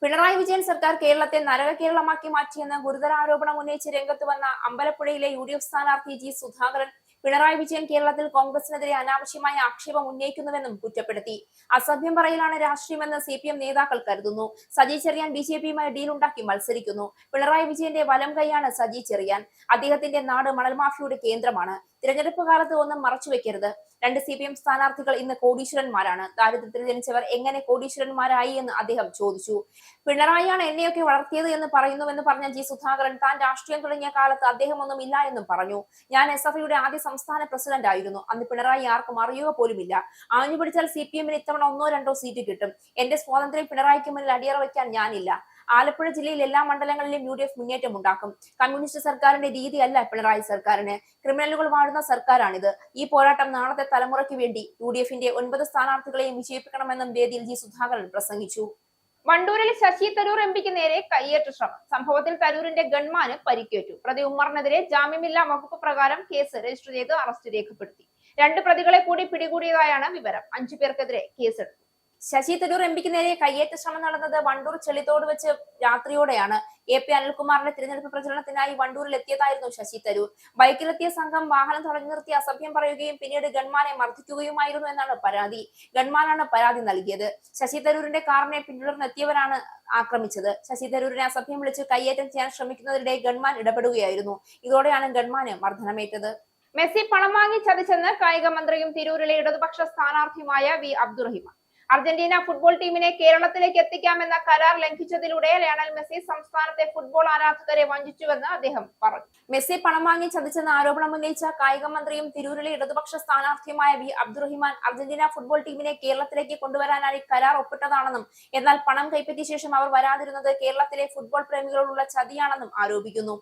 Speaker 1: പിണറായി വിജയൻ സർക്കാർ കേരളത്തെ നരക കേരളമാക്കി മാറ്റിയെന്ന് ഗുരുതര ആരോപണം ഉന്നയിച്ച് രംഗത്ത് വന്ന അമ്പലപ്പുഴയിലെ UDF സ്ഥാനാർത്ഥി G സുധാകരൻ പിണറായി വിജയൻ കേരളത്തിൽ കോൺഗ്രസിനെതിരെ അനാവശ്യമായ ആക്ഷേപം ഉന്നയിക്കുന്നുവെന്നും കുറ്റപ്പെടുത്തി. അസഭ്യം പറയലാണ് രാഷ്ട്രീയമെന്ന് CPM നേതാക്കൾ കരുതുന്നു. സജി ചെറിയാൻ BJPയുമായി ഡീലുണ്ടാക്കി മത്സരിക്കുന്നു. പിണറായി വിജയന്റെ വലം കൈയാണ് സജി ചെറിയാൻ. അദ്ദേഹത്തിന്റെ നാട് മണൽ മാഫിയയുടെ കേന്ദ്രമാണ്. തിരഞ്ഞെടുപ്പ് കാലത്ത് ഒന്നും മറച്ചുവെക്കരുത്. 2 CPM സ്ഥാനാർത്ഥികൾ ഇന്ന് കോടീശ്വരന്മാരാണ്. ദാരിദ്ര്യത്തിൽ ജനിച്ചവർ എങ്ങനെ കോടീശ്വരന്മാരായി എന്ന് അദ്ദേഹം ചോദിച്ചു. പിണറായിയാണ് എന്നെയൊക്കെ വളർത്തിയത് എന്ന് പറയുന്നുവെന്ന് പറഞ്ഞ G സുധാകരൻ താൻ രാഷ്ട്രീയം തുടങ്ങിയ കാലത്ത് അദ്ദേഹം ഒന്നും ഇല്ല എന്നും പറഞ്ഞു. ഞാൻ SFIയുടെ ആദ്യ സംസ്ഥാന പ്രസിഡന്റ് ആയിരുന്നു. അന്ന് പിണറായി ആർക്കും അറിയുക പോലുമില്ല. ആഞ്ഞു പിടിച്ചാൽ CPMന് ഇത്തവണ 1-2 സീറ്റ് കിട്ടും. എന്റെ സ്വാതന്ത്ര്യം പിണറായിക്ക് മുന്നിൽ അടിയറ വയ്ക്കാൻ ഞാനില്ല. ആലപ്പുഴ ജില്ലയിൽ എല്ലാ മണ്ഡലങ്ങളിലും UDF മുന്നേറ്റം ഉണ്ടാക്കും. കമ്മ്യൂണിസ്റ്റ് സർക്കാരിന്റെ രീതിയല്ല പിണറായി സർക്കാരിന്. ക്രിമിനലുകൾ വാഴുന്ന സർക്കാരാണിത്. ഈ പോരാട്ടം നാളത്തെ തലമുറയ്ക്ക് വേണ്ടി UDFന്റെ 9 സ്ഥാനാർത്ഥികളെയും വിജയിപ്പിക്കണമെന്നും വേദിയിൽ G സുധാകരൻ പ്രസംഗിച്ചു. വണ്ടൂരിൽ ശശി തരൂർ MPക്ക് നേരെ കയ്യേറ്റ ശ്രമം. സംഭവത്തിൽ തരൂരിന്റെ ഗൺമാന് പരിക്കേറ്റു. പ്രതി ഉമ്മറിനെതിരെ ജാമ്യമില്ലാ വകുപ്പ് പ്രകാരം കേസ് രജിസ്റ്റർ ചെയ്ത് അറസ്റ്റ് രേഖപ്പെടുത്തി. 2 പ്രതികളെ കൂടി പിടികൂടിയതായാണ് വിവരം. 5 പേർക്കെതിരെ കേസെടുത്തു. ശശി തരൂർ MPക്ക് നേരെ കയ്യേറ്റ ശ്രമം നടന്നത് വണ്ടൂർ ചെളിത്തോട് വെച്ച് രാത്രിയോടെയാണ്. AP അനിൽകുമാറിന്റെ തിരഞ്ഞെടുപ്പ് പ്രചരണത്തിനായി വണ്ടൂരിൽ എത്തിയതായിരുന്നു ശശി തരൂർ. ബൈക്കിലെത്തിയ സംഘം വാഹനം തടഞ്ഞു നിർത്തി അസഭ്യം പറയുകയും പിന്നീട് ഗൺമാനെ മർദ്ദിക്കുകയുമായിരുന്നു എന്നാണ് പരാതി. ഗൺമാനാണ് പരാതി നൽകിയത്. ശശി തരൂരിന്റെ കാറിനെ പിന്തുടർന്നെത്തിയവരാണ് ആക്രമിച്ചത്. ശശി തരൂരിനെ അസഭ്യം വിളിച്ച് കയ്യേറ്റം ചെയ്യാൻ ശ്രമിക്കുന്നതിനിടെ ഗൺമാൻ ഇടപെടുകയായിരുന്നു. ഇതോടെയാണ് ഗൺമാന് മർദ്ദനമേറ്റത്. മെസ്സി പണം വാങ്ങി ചതിച്ചെന്ന് കായിക മന്ത്രിയും തിരൂരിലെ ഇടതുപക്ഷ സ്ഥാനാർത്ഥിയുമായ V അബ്ദുറഹിമാൻ. അർജന്റീന ഫുട്ബോൾ ടീമിനെ കേരളത്തിലേക്ക് എത്തിക്കാമെന്ന കരാർ ലംഘിച്ചതിലൂടെ ലയണൽ മെസ്സി സംസ്ഥാനത്തെ ഫുട്ബോൾ ആരാധകരെ വഞ്ചിച്ചുവെന്ന് അദ്ദേഹം പറഞ്ഞു. മെസ്സി പണം വാങ്ങി ചതിച്ചെന്ന ആരോപണം ഉന്നയിച്ച കായിക മന്ത്രിയും തിരൂരിലെ ഇടതുപക്ഷ സ്ഥാനാർത്ഥിയുമായ V അബ്ദുറഹിമാൻ അർജന്റീന ഫുട്ബോൾ ടീമിനെ കേരളത്തിലേക്ക് കൊണ്ടുവരാനായി കരാർ ഒപ്പിട്ടതാണെന്നും എന്നാൽ പണം കൈപ്പറ്റിയ ശേഷം അവർ വരാതിരുന്നത് കേരളത്തിലെ ഫുട്ബോൾ പ്രേമികളോടുള്ള ചതിയാണെന്നും ആരോപിക്കുന്നു.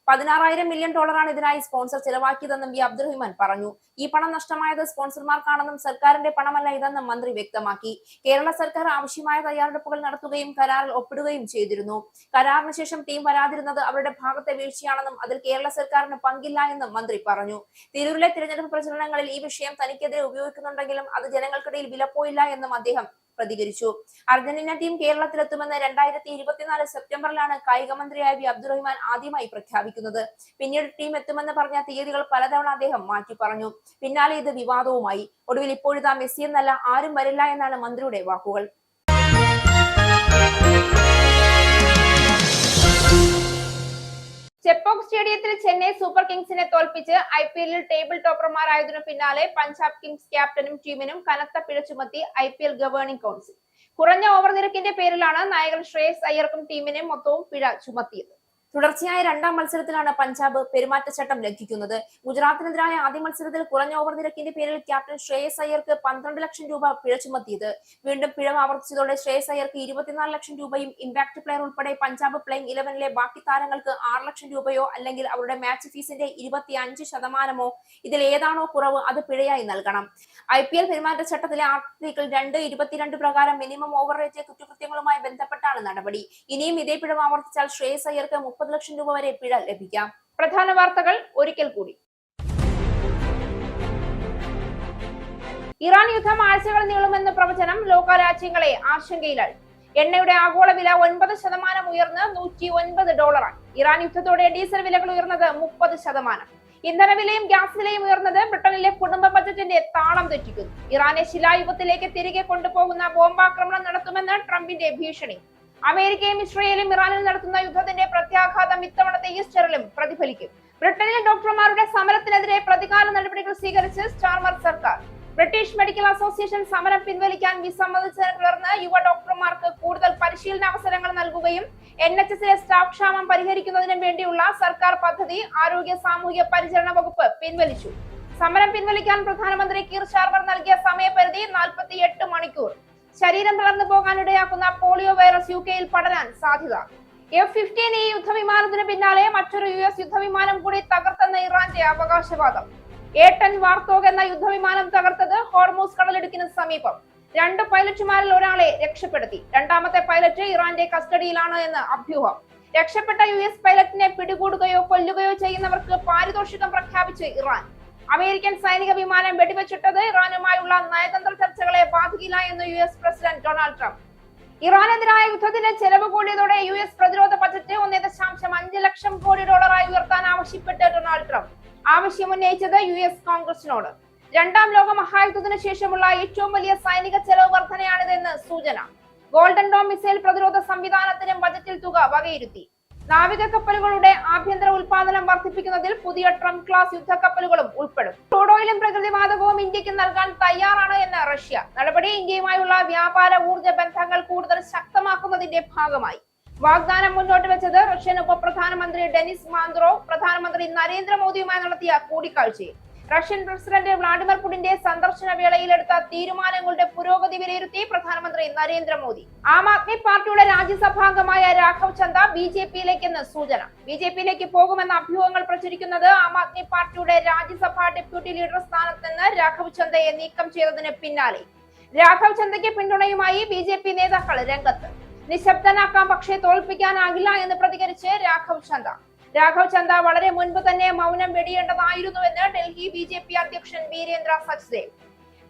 Speaker 1: $16,000 മില്യൺ ഇതിനായി സ്പോൺസർ ചെലവാക്കിയതെന്നും V അബ്ദുറഹിമാൻ പറഞ്ഞു. ഈ പണം നഷ്ടമായത് സ്പോൺസർമാർക്കാണെന്നും സർക്കാരിന്റെ പണമല്ല ഇതെന്നും മന്ത്രി വ്യക്തമാക്കി. കേരള സർക്കാർ ആവശ്യമായ തയ്യാറെടുപ്പുകൾ നടത്തുകയും കരാറിൽ ഒപ്പിടുകയും ചെയ്തിരുന്നു. കരാറിന് ശേഷം ടീം വരാതിരുന്നത് അവരുടെ ഭാഗത്തെ വീഴ്ചയാണെന്നും അതിൽ കേരള സർക്കാരിന് പങ്കില്ല എന്നും മന്ത്രി പറഞ്ഞു. തിരൂരിലെ തിരഞ്ഞെടുപ്പ് പ്രചരണങ്ങളിൽ ഈ വിഷയം തനിക്കെതിരെ ഉപയോഗിക്കുന്നുണ്ടെങ്കിലും അത് ജനങ്ങൾക്കിടയിൽ വിലപ്പോയില്ല എന്നും അദ്ദേഹം പ്രതികരിച്ചു. അർജന്റീന ടീം കേരളത്തിലെത്തുമെന്ന് 2024 സെപ്റ്റംബറിലാണ് കായിക മന്ത്രിയായ V അബ്ദുറഹിമാൻ ആദ്യമായി പ്രഖ്യാപിക്കുന്നത്. പിന്നീട് ടീം എത്തുമെന്ന് പറഞ്ഞ തീയതികൾ പലതവണ അദ്ദേഹം മാറ്റി പറഞ്ഞു. പിന്നാലെ ഇത് വിവാദവുമായി. ഒടുവിൽ ഇപ്പോഴിതാ മെസ്സി എന്നല്ല ആരും വരില്ല എന്നാണ് മന്ത്രിയുടെ വാക്കുകൾ. ചെപ്പോക്ക് സ്റ്റേഡിയത്തിൽ ചെന്നൈ സൂപ്പർ കിങ്സിനെ തോൽപ്പിച്ച് IPL-ൽ ടേബിൾ ടോപ്പർമാരായതിനു പിന്നാലെ പഞ്ചാബ് കിങ്സ് ക്യാപ്റ്റനും ടീമിനും കനത്ത പിഴ ചുമത്തി IPL ഗവേണിംഗ് കൗൺസിൽ. കുറഞ്ഞ ഓവർ നിരക്കിന്റെ പേരിലാണ് നായകൻ ശ്രേയസ് അയ്യർക്കും ടീമിനും മൊത്തവും പിഴ ചുമത്തിയത്. തുടർച്ചയായ രണ്ടാം മത്സരത്തിലാണ് പഞ്ചാബ് പെരുമാറ്റച്ചട്ടം ലംഘിക്കുന്നത്. ഗുജറാത്തിനെതിരായ ആദ്യ മത്സരത്തിൽ കുറഞ്ഞ ഓവർ നിരക്കിന്റെ പേരിൽ ക്യാപ്റ്റൻ ശ്രേയസ് അയ്യർക്ക് 12 ലക്ഷം രൂപ പിഴ ചുമത്തിയത്. വീണ്ടും പിഴവ് ആവർത്തിച്ചതോടെ ശ്രേയസ് അയ്യർക്ക് 24 ലക്ഷം രൂപയും ഇമ്പാക്ട് പ്ലെയർ ഉൾപ്പെടെ പഞ്ചാബ് പ്ലേയിങ് 11ലെ ബാക്കി താരങ്ങൾക്ക് 6 ലക്ഷം രൂപയോ അല്ലെങ്കിൽ അവരുടെ മാച്ച് ഫീസിന്റെ 25% ഇതിൽ ഏതാണോ കുറവ് അത് പിഴയായി നൽകണം. IPL പെരുമാറ്റച്ചട്ടത്തിലെ ആർട്ടിക്കിൾ 2(22) പ്രകാരം മിനിമം ഓവർ റേറ്റ് കുറ്റകൃത്യങ്ങളുമായി ബന്ധപ്പെട്ടാണ് നടപടി. ഇനിയും ഇതേ പിഴവ് ആവർത്തിച്ചാൽ ശ്രേയസ് അയ്യർക്ക് 30 ലക്ഷം രൂപ വരെ പിഴ ലഭിക്കാം. പ്രധാന വാർത്തകൾ ഒരിക്കൽ കൂടി. ഇറാൻ യുദ്ധം ആഴ്ചകൾ നീളുമെന്ന പ്രവചനം ലോകരാജ്യങ്ങളെ ആശങ്കയിലാഴ്ത്തി. എണ്ണയുടെ ആഗോള വില 9% ഉയർന്ന് $109. ഇറാൻ യുദ്ധത്തോടെ ഡീസൽ വിലകൾ ഉയർന്നത് 30%. ഇന്ധനവിലയും ഗ്യാസ് വിലയും ഉയർന്നത് ബ്രിട്ടനിലെ കുടുംബ ബജറ്റിന്റെ താളം തെറ്റിക്കുന്നു. ഇറാനെ ശിലായുഗത്തിലേക്ക് തിരികെ കൊണ്ടുപോകുന്ന ബോംബാക്രമണം നടത്തുമെന്ന് ട്രംപിന്റെ ഭീഷണി. അമേരിക്കയും ഇസ്രയേലും ഇറാനിൽ നടത്തുന്ന യുദ്ധത്തിന്റെ പ്രത്യാഘാതം ഇത്തവണത്തെ ഈസ്റ്ററിലും പ്രതിഫലിക്കും. ബ്രിട്ടനിലെ ഡോക്ടർമാരുടെ സമരത്തിനെതിരെ പ്രതികാര നടപടികൾ സ്വീകരിച്ച് സ്റ്റാർമർ സർക്കാർ. ബ്രിട്ടീഷ് മെഡിക്കൽ അസോസിയേഷൻ സമരം പിൻവലിക്കാൻ വിസമ്മതിച്ചതിനെ തുടർന്ന് യുവ ഡോക്ടർമാർക്ക് കൂടുതൽ പരിശീലന അവസരങ്ങൾ നൽകുകയും NHSലെ സ്റ്റാഫ് ക്ഷാമം പരിഹരിക്കുന്നതിനും വേണ്ടിയുള്ള സർക്കാർ പദ്ധതി ആരോഗ്യ സാമൂഹ്യ പരിചരണ വകുപ്പ് പിൻവലിച്ചു. സമരം പിൻവലിക്കാൻ പ്രധാനമന്ത്രി കീർ സ്റ്റാർമർ നൽകിയ സമയപരിധി 48 മണിക്കൂർ. ശരീരം തളർന്നു പോകാനിടയാക്കുന്ന പോളിയോ വൈറസ് UKയിൽ പടരാൻ സാധ്യത. F-15E യുദ്ധവിമാനത്തിന് പിന്നാലെ മറ്റൊരു US യുദ്ധവിമാനം കൂടി തകർത്തെന്ന ഇറാന്റെ അവകാശവാദം. A-10 വാർത്തോഗ് എന്ന യുദ്ധവിമാനം തകർത്തത് ഹോർമൂസ് കടലിടുക്കിന് സമീപം. 2 പൈലറ്റുമാരിൽ ഒരാളെ രക്ഷപ്പെടുത്തി. രണ്ടാമത്തെ പൈലറ്റ് ഇറാന്റെ കസ്റ്റഡിയിലാണ് എന്ന് അഭ്യൂഹം. രക്ഷപ്പെട്ട US പൈലറ്റിനെ പിടികൂടുകയോ കൊല്ലുകയോ ചെയ്യുന്നവർക്ക് പാരിതോഷികം പ്രഖ്യാപിച്ച് ഇറാൻ. അമേരിക്കൻ സൈനിക വിമാനം വെടിവെച്ചിട്ടത് ഇറാനുമായുള്ള നയതന്ത്ര ചർച്ചകളെ ബാധിക്കില്ല എന്ന് US പ്രസിഡന്റ് ഡൊണാൾഡ് ട്രംപ്. ഇറാനെതിരായ യുദ്ധത്തിന് ചെലവ് കൂടിയതോടെ US പ്രതിരോധ ബജറ്റ് $1.5 ലക്ഷം കോടി ഉയർത്താൻ ആവശ്യപ്പെട്ട് ഡൊണാൾഡ് ട്രംപ്. ആവശ്യം ഉന്നയിച്ചത് US കോൺഗ്രസിനോട്. രണ്ടാം ലോക മഹായുദ്ധത്തിന് ശേഷമുള്ള ഏറ്റവും വലിയ സൈനിക ചെലവ് വർധനയാണിതെന്ന് സൂചന. ഗോൾഡൻ ഡോം മിസൈൽ പ്രതിരോധ സംവിധാനത്തിനും ബജറ്റിൽ തുക വകയിരുത്തി. നാവിക കപ്പലുകളുടെ ആഭ്യന്തര ഉൽപാദനം വർദ്ധിപ്പിക്കുന്നതിൽ പുതിയ ട്രംപ് ക്ലാസ് യുദ്ധക്കപ്പലുകളും ഉൾപ്പെടും. ക്രൂഡ് ഓയിലും പ്രകൃതിവാതകവും ഇന്ത്യക്ക് നൽകാൻ തയ്യാറാണ് എന്ന് റഷ്യ. നടപടി ഇന്ത്യയുമായുള്ള വ്യാപാര ഊർജ്ജ ബന്ധങ്ങൾ കൂടുതൽ ശക്തമാക്കുന്നതിന്റെ ഭാഗമായി. വാഗ്ദാനം മുന്നോട്ട് വെച്ചത് റഷ്യൻ ഉപപ്രധാനമന്ത്രി ഡെനിസ് മാന്ത്രോവ് പ്രധാനമന്ത്രി നരേന്ദ്രമോദിയുമായി നടത്തിയ കൂടിക്കാഴ്ചയിൽ. റഷ്യൻ പ്രസിഡന്റ് വ്ളാഡിമിർ പുടിന്റെ സന്ദർശന വേളയിൽ എടുത്ത തീരുമാനങ്ങളുടെ പുരോഗതി വിലയിരുത്തി പ്രധാനമന്ത്രി നരേന്ദ്രമോദി. ആം ആദ്മി പാർട്ടിയുടെ രാജ്യസഭാംഗമായ രാഘവ് ചന്ദ BJPയിലേക്കെന്ന് സൂചന. BJPയിലേക്ക് പോകുമെന്ന അഭ്യൂഹങ്ങൾ പ്രചരിക്കുന്നത് ആം ആദ്മി പാർട്ടിയുടെ രാജ്യസഭാ ഡെപ്യൂട്ടി ലീഡർ സ്ഥാനത്ത് നിന്ന് രാഘവ് ചന്ദയെ നീക്കം ചെയ്തതിന് പിന്നാലെ. രാഘവ് ചന്ദയ്ക്ക് പിന്തുണയുമായി BJP നേതാക്കൾ രംഗത്ത്. നിശബ്ദനാക്കാം, പക്ഷേ തോൽപ്പിക്കാനാകില്ല എന്ന് പ്രതികരിച്ച് രാഘവ് ചന്ദ വളരെ മുൻപ് തന്നെ മൗനം വെടിയേണ്ടതായിരുന്നുവെന്ന് ഡൽഹി BJP അധ്യക്ഷൻ വീരേന്ദ്ര സച്ദേവ്.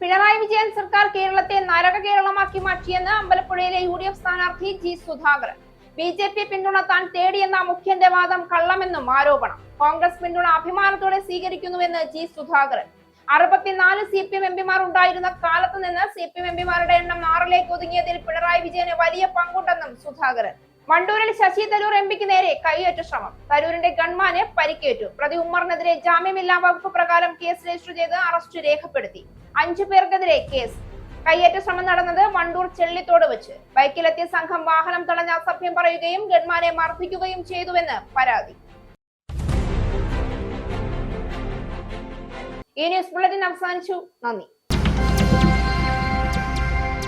Speaker 1: പിണറായി വിജയൻ സർക്കാർ കേരളത്തെ നരക കേരളമാക്കി മാറ്റിയെന്ന് അമ്പലപ്പുഴയിലെ UDF സ്ഥാനാർത്ഥി G സുധാകരൻ. BJP പിന്തുണ താൻ തേടിയെന്ന മുഖ്യന്റെ വാദം കള്ളമെന്നും ആരോപണം. കോൺഗ്രസ് പിന്തുണ അഭിമാനത്തോടെ സ്വീകരിക്കുന്നുവെന്ന് G സുധാകരൻ. 64 CPM MPമാർ ഉണ്ടായിരുന്ന കാലത്ത് നിന്ന് CPM MPമാരുടെ എണ്ണം 6ലേക്ക് ഒതുങ്ങിയതിൽ പിണറായി വിജയന് വലിയ പങ്കുണ്ടെന്നും സുധാകരൻ. വണ്ടൂരിൽ ശശി തരൂർ MPക്ക് നേരെ കയ്യേറ്റ ശ്രമം. തരൂരിന്റെ ഗൺമാന് പരിക്കേറ്റു. പ്രതി ഉമ്മറിനെതിരെ ജാമ്യമില്ലാ വകുപ്പ് പ്രകാരം കേസ് രജിസ്റ്റർ ചെയ്ത് അറസ്റ്റ് രേഖപ്പെടുത്തി. 5 പേർക്കെതിരെ കേസ്. കയ്യേറ്റ ശ്രമം നടന്നത് വണ്ടൂർ ചെള്ളിത്തോട് വെച്ച്. ബൈക്കിലെത്തിയ സംഘം വാഹനം തടഞ്ഞ അസഭ്യം പറയുകയും ഗൺമാനെ മർദ്ദിക്കുകയും ചെയ്തുവെന്ന് പരാതി. ഈ ന്യൂസ് ബുള്ളറ്റിൻ അവസാനിച്ചു. നന്ദി.